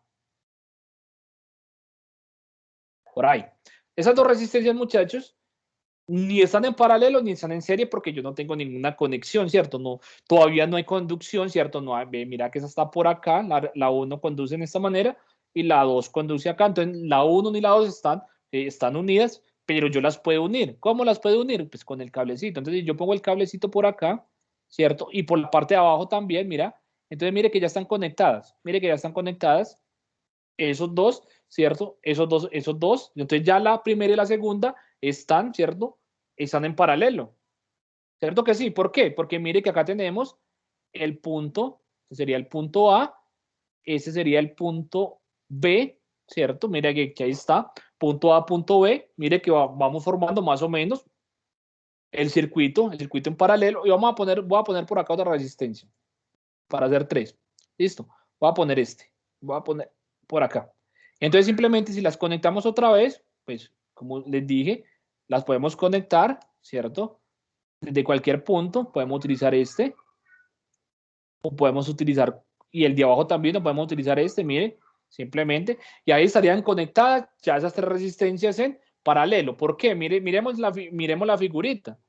Speaker 1: Por ahí. Esas dos resistencias, muchachos, ni están en paralelo ni están en serie porque yo no tengo ninguna conexión, ¿cierto? No, todavía no hay conducción, ¿cierto? No hay, mira que esa está por acá, la 1 conduce de esta manera y la 2 conduce acá. Entonces, la 1 ni la 2 están unidas, pero yo las puedo unir. ¿Cómo las puedo unir? Pues con el cablecito. Entonces, yo pongo el cablecito por acá, ¿cierto? Y por la parte de abajo también, mira. Entonces, mire que ya están conectadas. Mire que ya están conectadas. esos dos, ¿cierto? Esos dos. Entonces ya la primera y la segunda están, ¿cierto? Están en paralelo. ¿Cierto que sí? ¿Por qué? Porque mire que acá tenemos el punto, sería el punto A, ese sería el punto B, ¿cierto? Mire que ahí está, punto A, punto B, mire que vamos formando más o menos el circuito en paralelo, y voy a poner por acá otra resistencia, para hacer 3, listo, voy a poner voy a poner por acá. Entonces simplemente si las conectamos otra vez, pues como les dije, las podemos conectar, ¿cierto? Desde cualquier punto podemos utilizar o podemos utilizar, y el de abajo también, o podemos utilizar mire, simplemente, y ahí estarían conectadas ya esas 3 resistencias en paralelo. ¿Por qué? Miremos la figurita.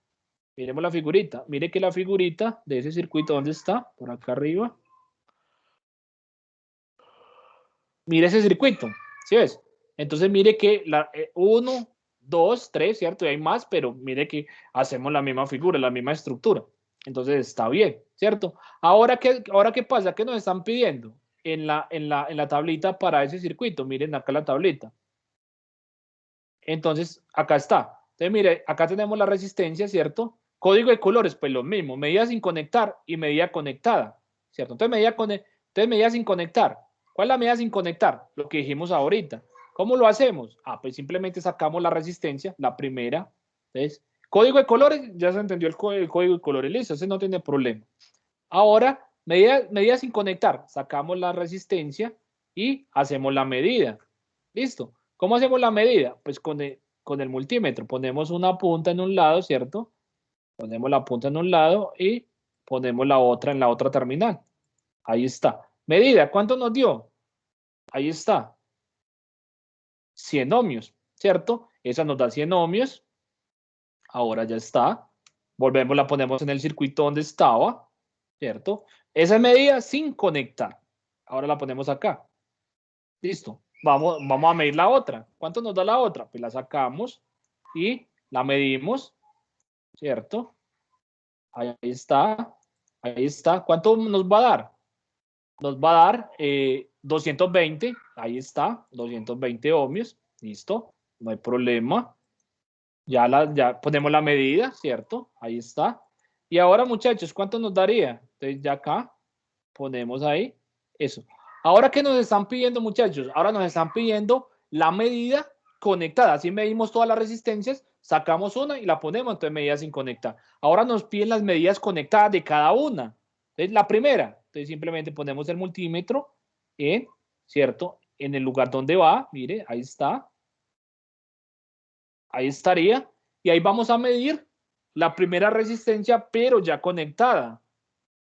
Speaker 1: Miremos la figurita. Mire que la figurita de ese circuito, ¿dónde está? Por acá arriba. Mire ese circuito, ¿sí ves? Entonces mire que 1, 2, 3, ¿cierto? Y hay más, pero mire que hacemos la misma figura, la misma estructura. Entonces está bien, ¿cierto? Ahora ¿qué pasa? ¿Qué nos están pidiendo en la tablita para ese circuito? Miren acá la tablita. Entonces, acá está. Entonces, mire, acá tenemos la resistencia, ¿cierto? Código de colores, pues lo mismo. Medida sin conectar y medida conectada, ¿cierto? Entonces, medida sin conectar. ¿Cuál es la medida sin conectar? Lo que dijimos ahorita. ¿Cómo lo hacemos? Pues simplemente sacamos la resistencia, la primera. Entonces, código de colores, ya se entendió el código de colores, listo, ese no tiene problema. Ahora, medida sin conectar, sacamos la resistencia y hacemos la medida. Listo. ¿Cómo hacemos la medida? Pues con el multímetro. Ponemos una punta en un lado, ¿cierto? Ponemos la punta en un lado y ponemos la otra en la otra terminal. Ahí está. Medida, ¿cuánto nos dio? Ahí está. 100 ohmios, ¿cierto? Esa nos da 100 ohmios. Ahora ya está. Volvemos, la ponemos en el circuito donde estaba, ¿cierto? Esa medida sin conectar. Ahora la ponemos acá. Listo. Vamos a medir la otra. ¿Cuánto nos da la otra? Pues la sacamos y la medimos, ¿cierto? Ahí está. Ahí está. ¿Cuánto nos va a dar? Nos va a dar 220. Ahí está. 220 ohmios. Listo. No hay problema. Ya ponemos la medida, ¿cierto? Ahí está. Y ahora, muchachos, ¿cuánto nos daría? Entonces ya acá ponemos ahí eso. Ahora, ¿qué nos están pidiendo, muchachos? Ahora nos están pidiendo la medida conectada. Así medimos todas las resistencias, sacamos una y la ponemos, entonces medida sin conectar. Ahora nos piden las medidas conectadas de cada una. Entonces, la primera, entonces simplemente ponemos el multímetro ¿cierto? En el lugar donde va, mire, ahí está. Ahí estaría. Y ahí vamos a medir la primera resistencia, pero ya conectada.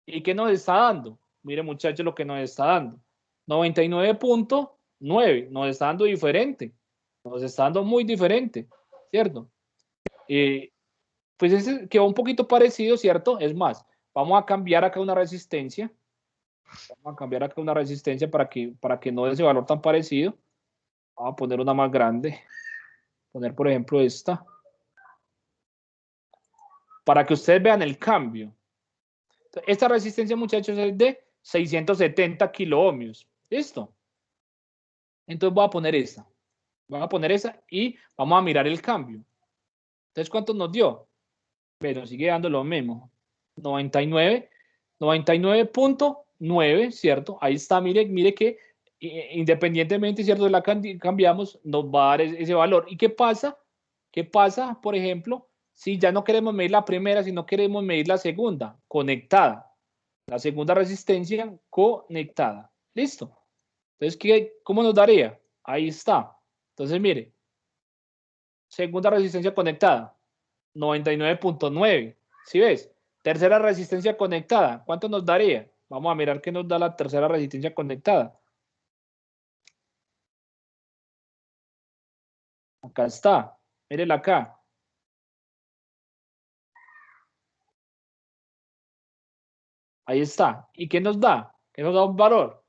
Speaker 1: ¿Y qué nos está dando? Mire, muchachos, lo que nos está dando. 99.9. Nos está dando diferente. Nos está dando muy diferente. ¿Cierto? Pues ese quedó un poquito parecido, ¿cierto? Es más, vamos a cambiar acá una resistencia. Vamos a cambiar acá una resistencia para que no dé ese valor tan parecido. Vamos a poner una más grande. Poner, por ejemplo, esta. Para que ustedes vean el cambio. Esta resistencia, muchachos, es de 670 kiloohmios. ¿Listo? Entonces voy a poner esta. Voy a poner esa y vamos a mirar el cambio. Entonces, ¿cuánto nos dio? Pero sigue dando lo mismo. 99.9, ¿cierto? Ahí está, mire que independientemente, ¿cierto? De la cambiamos, nos va a dar ese valor. ¿Y qué pasa? ¿Qué pasa, por ejemplo, si ya no queremos medir la primera, sino queremos medir la segunda, conectada? La segunda resistencia conectada. ¿Listo? Entonces, ¿cómo nos daría? Ahí está. Entonces, mire. Segunda resistencia conectada. 99.9. ¿Sí ves? Tercera resistencia conectada. ¿Cuánto nos daría? Vamos a mirar qué nos da la tercera resistencia conectada. Acá está. Mírenla acá. Ahí está. ¿Y qué nos da? ¿Qué nos da un valor?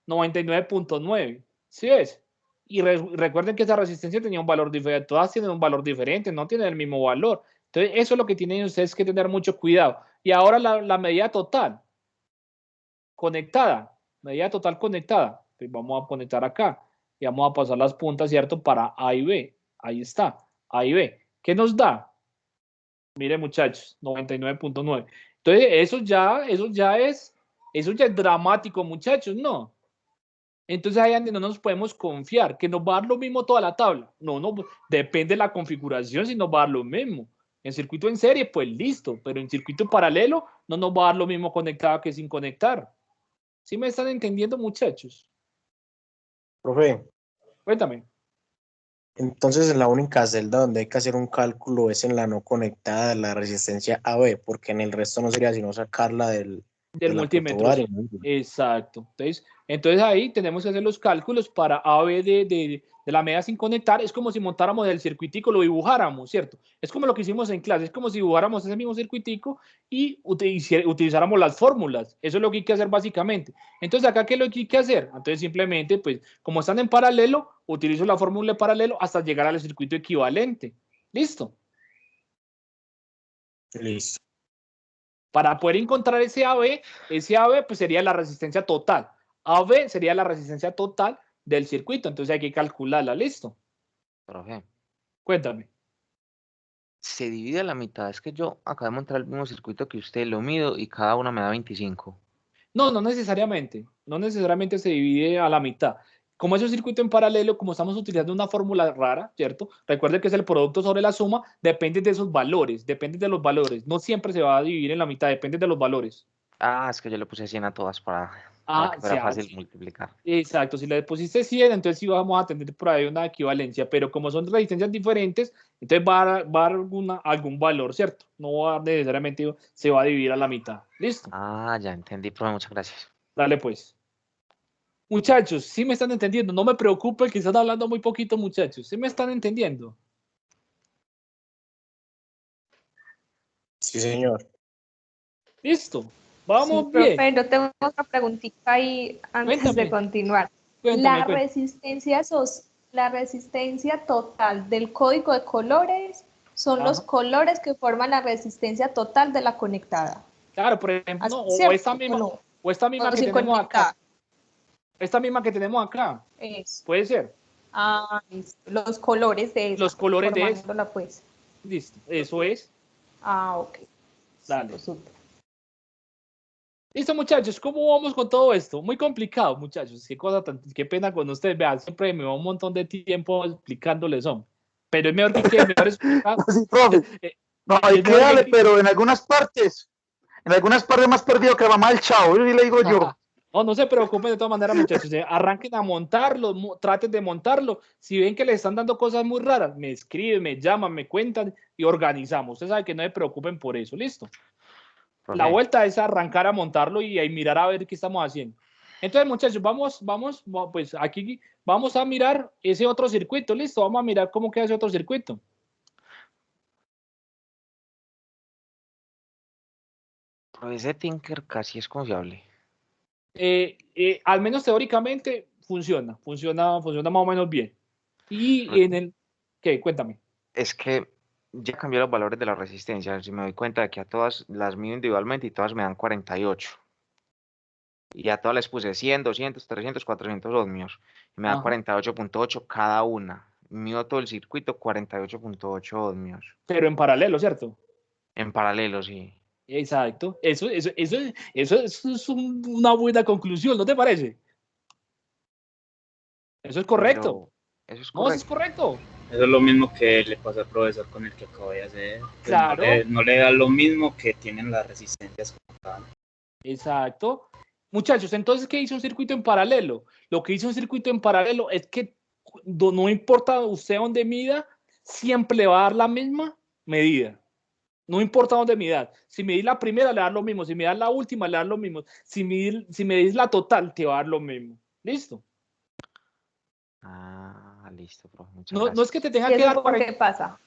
Speaker 1: 99.9. ¿Sí ves? Y recuerden que esa resistencia tenía un valor diferente. Todas tienen un valor diferente, no tienen el mismo valor. Entonces, eso es lo que tienen ustedes que tener mucho cuidado. Y ahora la medida total conectada. Medida total conectada. Pues vamos a conectar acá. y vamos a pasar las puntas, ¿cierto? Para A y B. Ahí está, A y B. ¿Qué nos da? Mire, muchachos, 99.9. Entonces, eso ya es dramático, muchachos, ¿no? Entonces ahí es donde no nos podemos confiar, que nos va a dar lo mismo toda la tabla. No, depende de la configuración si nos va a dar lo mismo. En circuito en serie, pues listo, pero en circuito paralelo no nos va a dar lo mismo conectado que sin conectar. ¿Sí me están entendiendo, muchachos?
Speaker 13: Profe,
Speaker 1: Cuéntame.
Speaker 13: entonces en la única celda donde hay que hacer un cálculo es en la no conectada, la resistencia AB, porque en el resto no sería sino sacarla
Speaker 1: del
Speaker 13: de la
Speaker 1: multímetro.
Speaker 13: protovaria.
Speaker 1: Exacto. Entonces ahí tenemos que hacer los cálculos para AB de la media sin conectar. Es como si montáramos el circuitico, lo dibujáramos, ¿cierto? Es como lo que hicimos en clase, es como si dibujáramos ese mismo circuitico y utilizáramos las fórmulas. Eso es lo que hay que hacer básicamente. Entonces acá, ¿qué es lo que hay que hacer? Entonces simplemente, pues, como están en paralelo, utilizo la fórmula de paralelo hasta llegar al circuito equivalente. ¿Listo?
Speaker 13: Listo.
Speaker 1: Para poder encontrar ese AB pues sería la resistencia total. AB sería la resistencia total del circuito, entonces hay que calcularla, ¿listo?
Speaker 3: Profe,
Speaker 1: Cuéntame.
Speaker 3: se divide a la mitad. Es que yo acabo de montar el mismo circuito que usted, lo mido y cada una me da 25.
Speaker 1: No necesariamente. No necesariamente se divide a la mitad. Como es un circuito en paralelo, como estamos utilizando una fórmula rara, ¿cierto? Recuerde que es el producto sobre la suma, depende de esos valores, depende de los valores. No siempre se va a dividir en la mitad, depende de los valores.
Speaker 3: Ah, es que yo le puse 100 a todas para que fuera fácil multiplicar.
Speaker 1: Exacto, si le pusiste 100, entonces sí vamos a tener por ahí una equivalencia, pero como son resistencias diferentes, entonces va a dar algún valor, ¿cierto? No va necesariamente se va a dividir a la mitad. ¿Listo?
Speaker 3: Ah, ya entendí, profe, muchas gracias.
Speaker 1: Dale pues. Muchachos, ¿sí me están entendiendo? No me preocupe que están hablando muy poquito, muchachos. ¿Sí me están entendiendo?
Speaker 13: Sí, señor.
Speaker 1: Listo. Vamos
Speaker 8: sí,
Speaker 1: bien.
Speaker 8: Profe, yo tengo otra preguntita ahí antes de continuar. La resistencia total del código de colores son los colores que forman la resistencia total de la conectada.
Speaker 1: Claro, por ejemplo, no, o esta misma que tenemos acá. Esta misma que tenemos acá.
Speaker 8: Eso.
Speaker 1: Puede ser.
Speaker 8: Ah, listo. Los colores de esa.
Speaker 1: Los colores de
Speaker 8: esa. Pues.
Speaker 1: Listo, eso es.
Speaker 8: Ah, ok.
Speaker 1: Dale.
Speaker 8: Super.
Speaker 1: Listo, muchachos, ¿cómo vamos con todo esto? Muy complicado, muchachos. Qué pena con ustedes. Vean, siempre me va un montón de tiempo explicándoles, pero es mejor que mejor explicar.
Speaker 2: Sí, profe. No, hay que darle, pero en algunas partes más perdido que la mamá del chavo, yo sí le digo yo.
Speaker 1: No se preocupen de todas maneras, muchachos. Arranquen a montarlo, traten de montarlo. Si ven que les están dando cosas muy raras, me escriben, me llaman, me cuentan y organizamos. Ustedes saben que no se preocupen por eso, ¿listo? Okay. La vuelta es arrancar a montarlo y mirar a ver qué estamos haciendo. Entonces, muchachos, pues aquí vamos a mirar ese otro circuito, ¿listo? Vamos a mirar cómo queda ese otro circuito.
Speaker 3: Pero ese Tinker casi es confiable.
Speaker 1: Al menos teóricamente funciona más o menos bien. Y en el... ¿Qué? Cuéntame.
Speaker 3: Es que ya cambié los valores de la resistencia. Si me doy cuenta de que a todas las mido individualmente y todas me dan 48. Y a todas les puse 100, 200, 300, 400 ohmios. Y me da 48.8 cada una. Mido todo el circuito 48.8 ohmios.
Speaker 1: Pero en paralelo, ¿cierto?
Speaker 3: En paralelo, sí.
Speaker 1: Exacto. Eso es una buena conclusión, ¿no te parece? Eso es correcto.
Speaker 3: Eso es correcto.
Speaker 1: No, eso es correcto.
Speaker 9: Eso es lo mismo que le pasó al profesor con el que acabo de hacer. Pues
Speaker 1: claro.
Speaker 9: No le da lo mismo que tienen las resistencias conectadas.
Speaker 1: Exacto. Muchachos, entonces, ¿qué hizo un circuito en paralelo? Lo que hizo un circuito en paralelo es que no importa usted dónde mida, siempre le va a dar la misma medida. No importa dónde midas. Si medís la primera, le da lo mismo. Si midas la última, le da lo mismo. Si medís la total, te va a dar lo mismo. ¿Listo?
Speaker 3: Ah, listo, profe.
Speaker 1: No es que te tenga que dar...
Speaker 8: ¿Por qué pasa?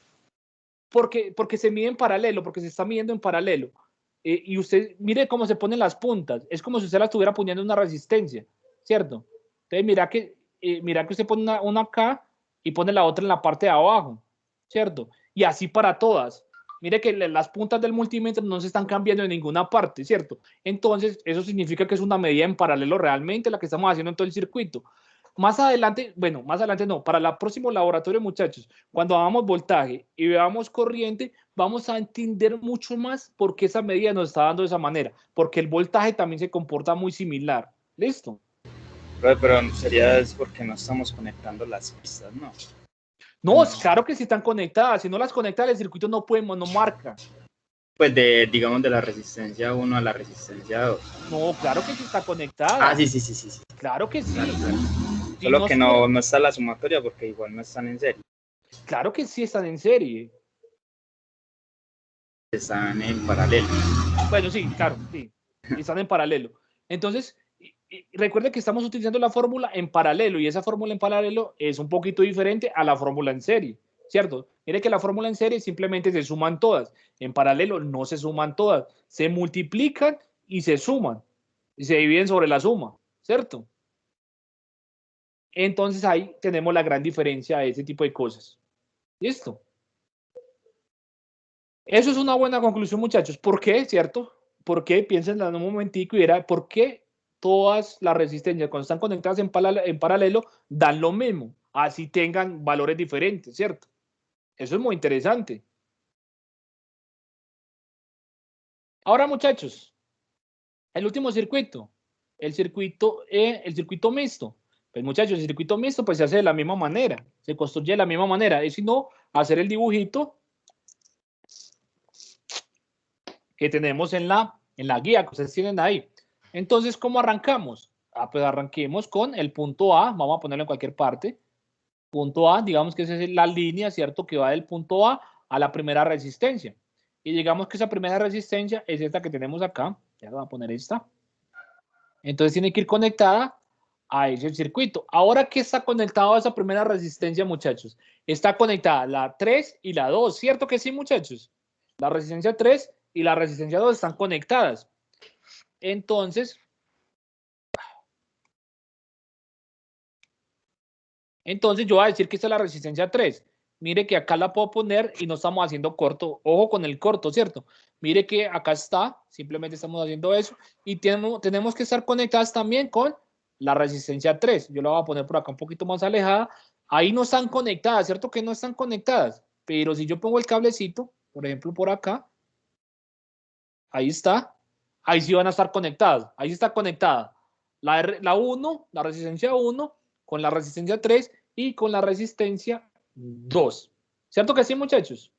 Speaker 1: Porque se mide en paralelo, porque se está midiendo en paralelo. Y usted mire cómo se ponen las puntas. Es como si usted la estuviera poniendo en una resistencia, ¿cierto? Entonces mira que usted pone una acá y pone la otra en la parte de abajo, ¿cierto? Y así para todas. Mire que las puntas del multímetro no se están cambiando en ninguna parte, ¿cierto? Entonces, eso significa que es una medida en paralelo realmente la que estamos haciendo en todo el circuito. más adelante, bueno, más adelante no, para el próximo laboratorio, muchachos, cuando hagamos voltaje y veamos corriente, vamos a entender mucho más por qué esa medida nos está dando de esa manera, porque el voltaje también se comporta muy similar. ¿Listo?
Speaker 9: Pero sería es porque no estamos conectando las pistas, ¿no?
Speaker 1: No, claro que sí están conectadas. Si no las conecta, el circuito no marca.
Speaker 9: Pues digamos, de la resistencia 1 a la resistencia 2.
Speaker 1: No, claro que sí está conectada.
Speaker 9: Ah, sí.
Speaker 1: Claro que sí.
Speaker 9: Claro. Solo que no está la sumatoria porque igual no están en serie.
Speaker 1: Claro que sí están en serie.
Speaker 9: Están en paralelo.
Speaker 1: Bueno, sí, claro, sí. Están en paralelo. Entonces, recuerde que estamos utilizando la fórmula en paralelo y esa fórmula en paralelo es un poquito diferente a la fórmula en serie, ¿cierto? Mire que la fórmula en serie simplemente se suman todas. En paralelo no se suman todas. Se multiplican y se suman. Y se dividen sobre la suma, ¿cierto? Entonces ahí tenemos la gran diferencia de ese tipo de cosas. ¿Listo? Eso es una buena conclusión, muchachos. ¿Por qué, cierto? ¿Por qué? Piensen en un momentico y era, ¿por qué todas las resistencias cuando están conectadas en paralelo dan lo mismo? Así tengan valores diferentes, ¿cierto? Eso es muy interesante. Ahora, muchachos, el último circuito, el circuito mixto. Pues, muchachos, el circuito mixto pues se hace de la misma manera, se construye de la misma manera. Es sino hacer el dibujito que tenemos en la guía que ustedes tienen ahí. Entonces, ¿cómo arrancamos? Pues arranquemos con el punto A, vamos a ponerlo en cualquier parte. Punto A, digamos que esa es la línea, ¿cierto? Que va del punto A a la primera resistencia. Y digamos que esa primera resistencia es esta que tenemos acá. Ya le voy a poner esta. Entonces tiene que ir conectada a ese circuito. Ahora, ¿qué está conectado a esa primera resistencia, muchachos? Está conectada la 3 y la 2, ¿cierto que sí, muchachos? La resistencia 3 y la resistencia 2 están conectadas. Entonces yo voy a decir que esta es la resistencia 3. Mire que acá la puedo poner y no estamos haciendo corto. Ojo con el corto, ¿cierto? Mire que acá está, simplemente estamos haciendo eso. Y tenemos que estar conectadas también con la resistencia 3. Yo la voy a poner por acá un poquito más alejada. Ahí no están conectadas, ¿cierto? Que no están conectadas. Pero si yo pongo el cablecito, por ejemplo, por acá, ahí está. Ahí sí van a estar conectadas. Ahí está conectada la 1, la resistencia 1, con la resistencia 3 y con la resistencia 2. ¿Cierto que sí, muchachos?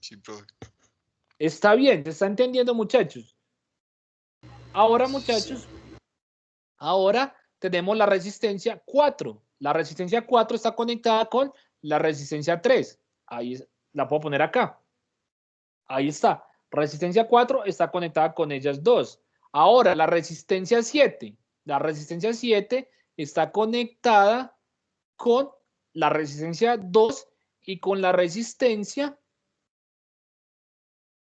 Speaker 7: Sí, profe.
Speaker 1: Está bien, ¿se está entendiendo, muchachos? Ahora, muchachos, ahora tenemos la resistencia 4. La resistencia 4 está conectada con la resistencia 3. Ahí la puedo poner acá. Ahí está. Resistencia 4 está conectada con ellas dos. Ahora, la resistencia 7. La resistencia 7 está conectada con la resistencia 2 y con la resistencia.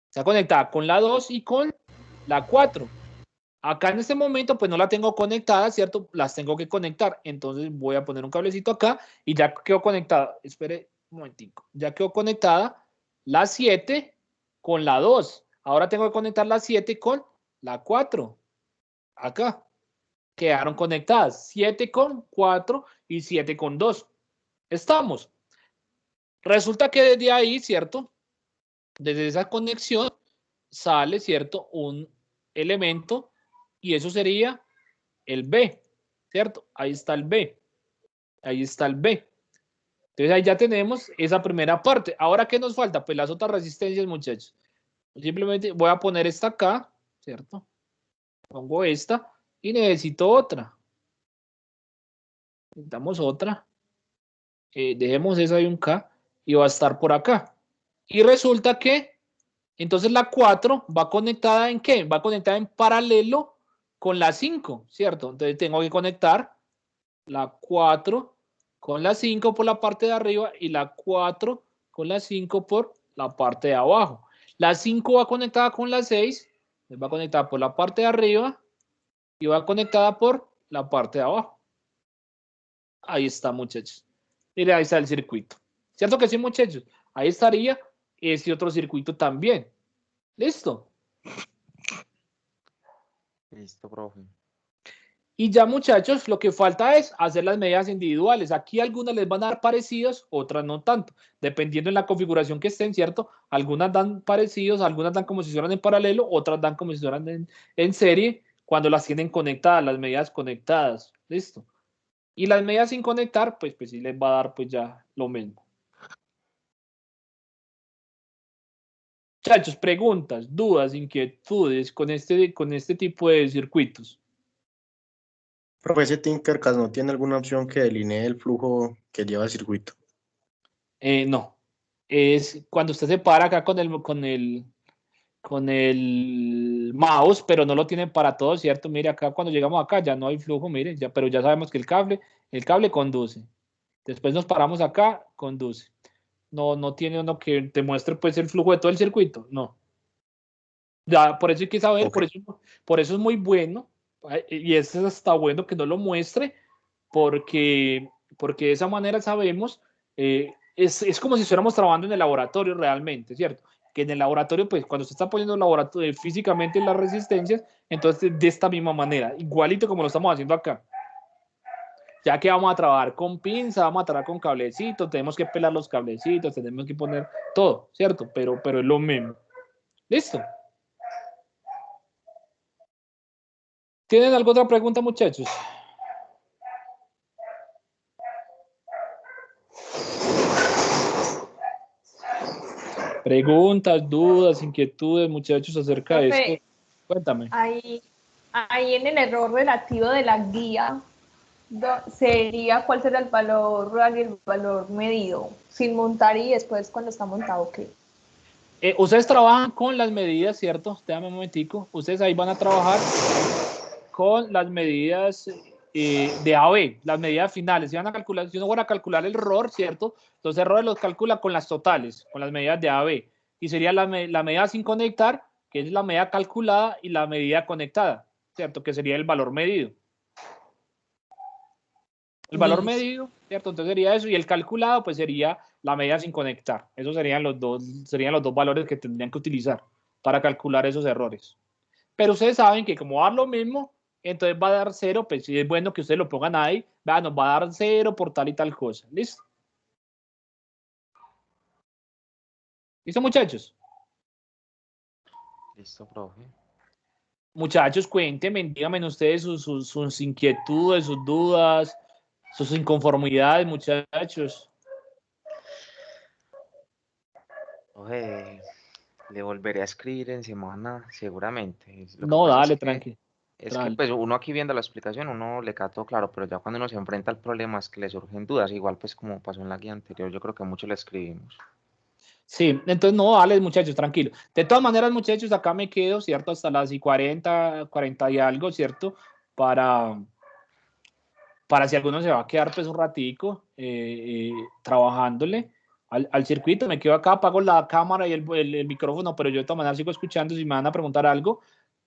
Speaker 1: Está conectada con la 2 y con la 4. Acá en este momento, pues no la tengo conectada, ¿cierto? Las tengo que conectar. Entonces voy a poner un cablecito acá y ya quedó conectada. Espere un momentico. Ya quedó conectada la 7 con la 2. Ahora tengo que conectar la 7 con la 4. Acá. Quedaron conectadas. 7 con 4 y 7 con 2. Estamos. Resulta que desde ahí, ¿cierto? Desde esa conexión sale, ¿cierto? Un elemento y eso sería el B, ¿cierto? Ahí está el B. Ahí está el B. Entonces ahí ya tenemos esa primera parte. Ahora, ¿qué nos falta? Pues las otras resistencias, muchachos. Simplemente voy a poner esta acá, ¿cierto? Pongo esta y necesito otra. Necesitamos otra. Dejemos esa de un K y va a estar por acá. Y resulta que, entonces la 4 va conectada ¿en qué? Va conectada en paralelo con la 5, ¿cierto? Entonces tengo que conectar la 4 con la 5 por la parte de arriba y la 4 con la 5 por la parte de abajo. La 5 va conectada con la 6, va conectada por la parte de arriba y va conectada por la parte de abajo. Ahí está, muchachos. Mire, ahí está el circuito. ¿Cierto que sí, muchachos? Ahí estaría este otro circuito también. ¿Listo?
Speaker 3: Listo, profe.
Speaker 1: Y ya, muchachos, lo que falta es hacer las medidas individuales. Aquí algunas les van a dar parecidos, otras no tanto, dependiendo de la configuración que estén, ¿cierto? Algunas dan parecidos, algunas dan como si fueran en paralelo, otras dan como si fueran en serie, cuando las tienen conectadas, las medidas conectadas. ¿Listo? Y las medidas sin conectar, pues sí les va a dar pues ya lo mismo. Muchachos, preguntas, dudas, inquietudes con este tipo de circuitos.
Speaker 13: Profe, ese Tinkercast no tiene alguna opción que delinee el flujo que lleva el circuito.
Speaker 1: No. Es cuando usted se para acá con el mouse, pero no lo tienen para todo, ¿cierto? Mire, acá cuando llegamos acá ya no hay flujo, mire, ya, pero ya sabemos que el cable conduce. Después nos paramos acá, conduce. No tiene uno que te muestre pues el flujo de todo el circuito, no. Ya, por eso hay que saber,
Speaker 13: Okay.
Speaker 1: por eso es muy bueno, y es hasta bueno que no lo muestre, porque de esa manera sabemos, es como si estuviéramos trabajando en el laboratorio realmente, ¿cierto? Que en el laboratorio, pues cuando se está poniendo físicamente las resistencias, entonces de esta misma manera, igualito como lo estamos haciendo acá. Ya que vamos a trabajar con pinza, vamos a trabajar con cablecitos, tenemos que pelar los cablecitos, tenemos que poner todo, ¿cierto? Pero es lo mismo. ¿Listo? ¿Tienen alguna otra pregunta, muchachos? Preguntas, dudas, inquietudes, muchachos, acerca de esto. Cuéntame.
Speaker 8: Ahí en el error relativo de la guía, ¿cuál sería el valor real y el valor medido? Sin montar y después cuando está montado, ¿qué?
Speaker 1: Ustedes trabajan con las medidas, ¿cierto? Déjame un momentico. Ustedes ahí van a trabajar con las medidas de AB, las medidas finales. Si van a calcular, si uno fuera a calcular el error, ¿cierto? Los errores los calcula con las totales, con las medidas de AB. Y sería la medida sin conectar, que es la medida calculada, y la medida conectada, ¿cierto? Que sería el valor medido. El valor medido, ¿cierto? Entonces sería eso, y el calculado, pues sería la medida sin conectar. Esos serían los dos valores que tendrían que utilizar para calcular esos errores. Pero ustedes saben que como va a dar lo mismo, entonces va a dar 0, pues sí es bueno que ustedes lo pongan ahí, vean, nos va a dar 0 por tal y tal cosa. ¿Listo? ¿Listo, muchachos?
Speaker 3: Listo, profe.
Speaker 1: Muchachos, cuéntenme, díganme ustedes sus inquietudes, sus dudas, sus inconformidades, muchachos.
Speaker 3: Profe, le volveré a escribir en semana, seguramente. Lo que
Speaker 1: No,
Speaker 3: pasa
Speaker 1: dale, tranqui.
Speaker 3: Es que pues uno aquí viendo la explicación, uno le queda todo claro, pero ya cuando uno se enfrenta al problema es que le surgen dudas, igual pues como pasó en la guía anterior, yo creo que mucho le escribimos.
Speaker 1: Sí, entonces no, dale, muchachos, tranquilo. De todas maneras, muchachos, acá me quedo, ¿cierto? Hasta las 40 y algo, ¿cierto? Para si alguno se va a quedar pues un ratico trabajándole al circuito, me quedo acá, apago la cámara y el micrófono, pero yo de todas maneras sigo escuchando. Si me van a preguntar algo,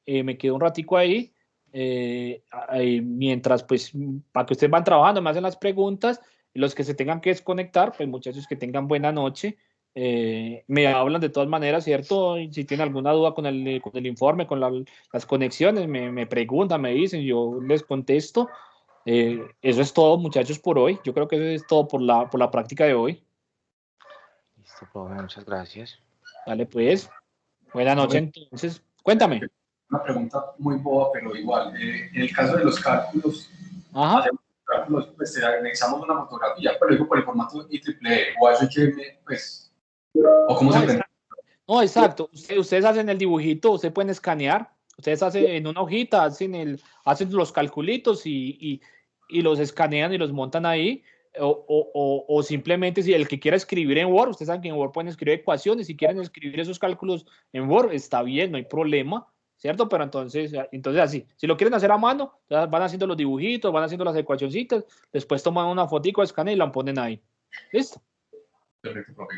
Speaker 1: me quedo un ratico ahí, mientras pues para que ustedes van trabajando, me hacen las preguntas, y los que se tengan que desconectar, pues muchachos, que tengan buena noche. Me hablan de todas maneras, ¿cierto? Y si tienen alguna duda con el informe, con las conexiones, me preguntan, me dicen, yo les contesto. Eso es todo, muchachos, por hoy. Yo creo que eso es todo por la práctica de hoy.
Speaker 3: Listo, profe, muchas gracias.
Speaker 1: Dale, pues. Buenas noches, entonces. Cuéntame.
Speaker 12: Una pregunta muy boba, pero igual. En el caso de los cálculos, hacemos cálculos, pues anexamos una fotografía, pero digo por el formato IEEE, o eso hay que, pues, o cómo se prende.
Speaker 1: No, exacto. Ustedes hacen el dibujito, ustedes pueden escanear. Ustedes hacen en una hojita, hacen los calculitos y los escanean y los montan ahí. O simplemente si el que quiera escribir en Word, ustedes saben que en Word pueden escribir ecuaciones, si quieren escribir esos cálculos en Word, está bien, no hay problema, ¿cierto? Pero entonces así, si lo quieren hacer a mano, van haciendo los dibujitos, van haciendo las ecuacioncitas, después toman una fotico, escanean y la ponen ahí. ¿Listo?
Speaker 12: Perfecto, profe.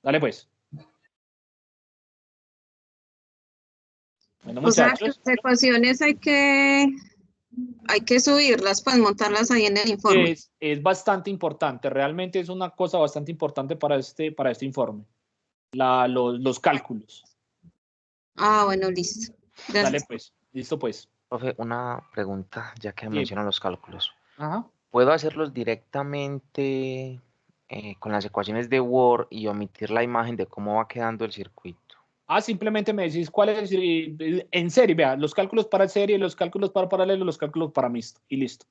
Speaker 1: Dale pues. Bueno,
Speaker 5: o sea,
Speaker 1: muchachos.
Speaker 5: las ecuaciones hay que subirlas, pues montarlas ahí en el informe.
Speaker 1: Es bastante importante, realmente es una cosa bastante importante para este informe, los cálculos.
Speaker 5: Ah, bueno, listo. Gracias.
Speaker 1: Dale pues, listo pues.
Speaker 3: Profe, una pregunta, ya que mencionan los cálculos.
Speaker 1: Ajá.
Speaker 3: ¿Puedo hacerlos directamente con las ecuaciones de Word y omitir la imagen de cómo va quedando el circuito?
Speaker 1: Simplemente me decís cuál es en serie, vea, los cálculos para serie, los cálculos para paralelo, los cálculos para mixto, y listo.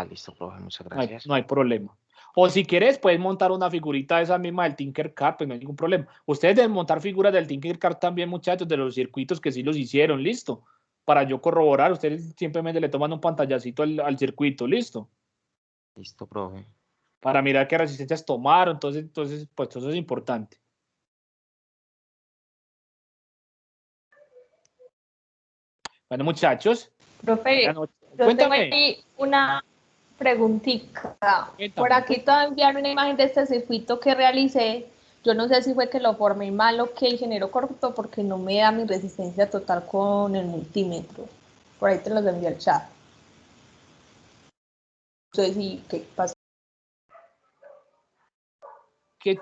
Speaker 3: Listo, profe, muchas
Speaker 1: No hay,
Speaker 3: gracias.
Speaker 1: no hay problema. O si quieres, puedes montar una figurita esa misma del Tinkercad, pues no hay ningún problema. Ustedes deben montar figuras del Tinkercad también, muchachos, de los circuitos que sí los hicieron, listo. Para yo corroborar, ustedes simplemente le toman un pantallacito al circuito, listo.
Speaker 3: Listo, profe.
Speaker 1: Para mirar qué resistencias tomaron, entonces, pues eso es importante. Bueno, muchachos.
Speaker 8: Profe, yo tengo ahí una preguntita. Por aquí te voy a enviar una imagen de este circuito que realicé. Yo no sé si fue que lo formé mal o que el ingeniero corto, porque no me da mi resistencia total con el multímetro. Por ahí te los envié al chat. No sé si qué pasó.
Speaker 1: ¿Qué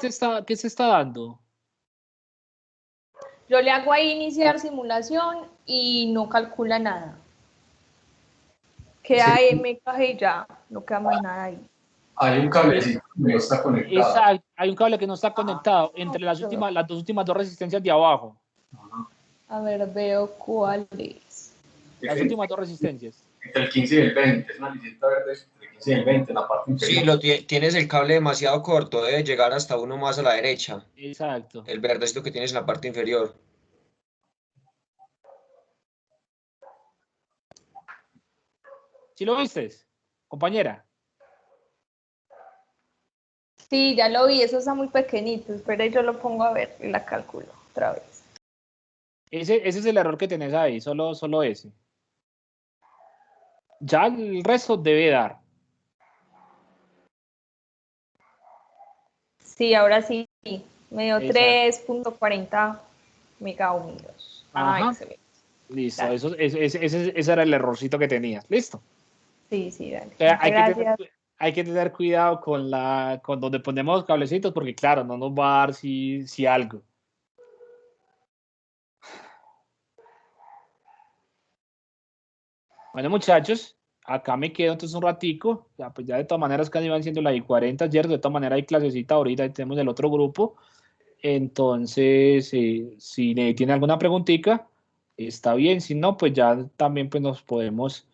Speaker 1: se está dando?
Speaker 8: Yo le hago ahí iniciar simulación y no calcula nada. Queda MKG y ya, no queda más nada ahí.
Speaker 12: Hay un cablecito que no está conectado.
Speaker 1: Exacto, hay un cable que no está conectado entre las dos resistencias de abajo.
Speaker 8: A ver, veo cuál es.
Speaker 1: Las últimas dos resistencias.
Speaker 12: Entre el 15 y el 20, es una lisita verde entre el 15 y el 20 en la parte inferior.
Speaker 11: Sí, tienes el cable demasiado corto, debe llegar hasta uno más a la derecha.
Speaker 1: Exacto.
Speaker 11: El verdecito que tienes en la parte inferior.
Speaker 1: ¿Sí lo viste, compañera?
Speaker 8: Sí, ya lo vi, eso está muy pequeñito. Espera, yo lo pongo a ver y la calculo otra vez.
Speaker 1: Ese es el error que tenés ahí, solo ese. Ya el resto debe dar.
Speaker 8: Sí, ahora sí. Me dio 3.40 megaohmios. Excelente.
Speaker 1: Listo, ese era el errorcito que tenías. ¿Listo?
Speaker 8: Sí, dale.
Speaker 1: Hay que tener cuidado con donde ponemos los cablecitos, porque claro, no nos va a dar si algo. Bueno, muchachos, acá me quedo entonces un ratico. Pues ya de todas maneras casi van siendo las 40 ayer, de todas maneras hay clasecita ahorita, tenemos el otro grupo. Entonces, si tiene alguna preguntita, está bien. Si no, pues ya también pues nos podemos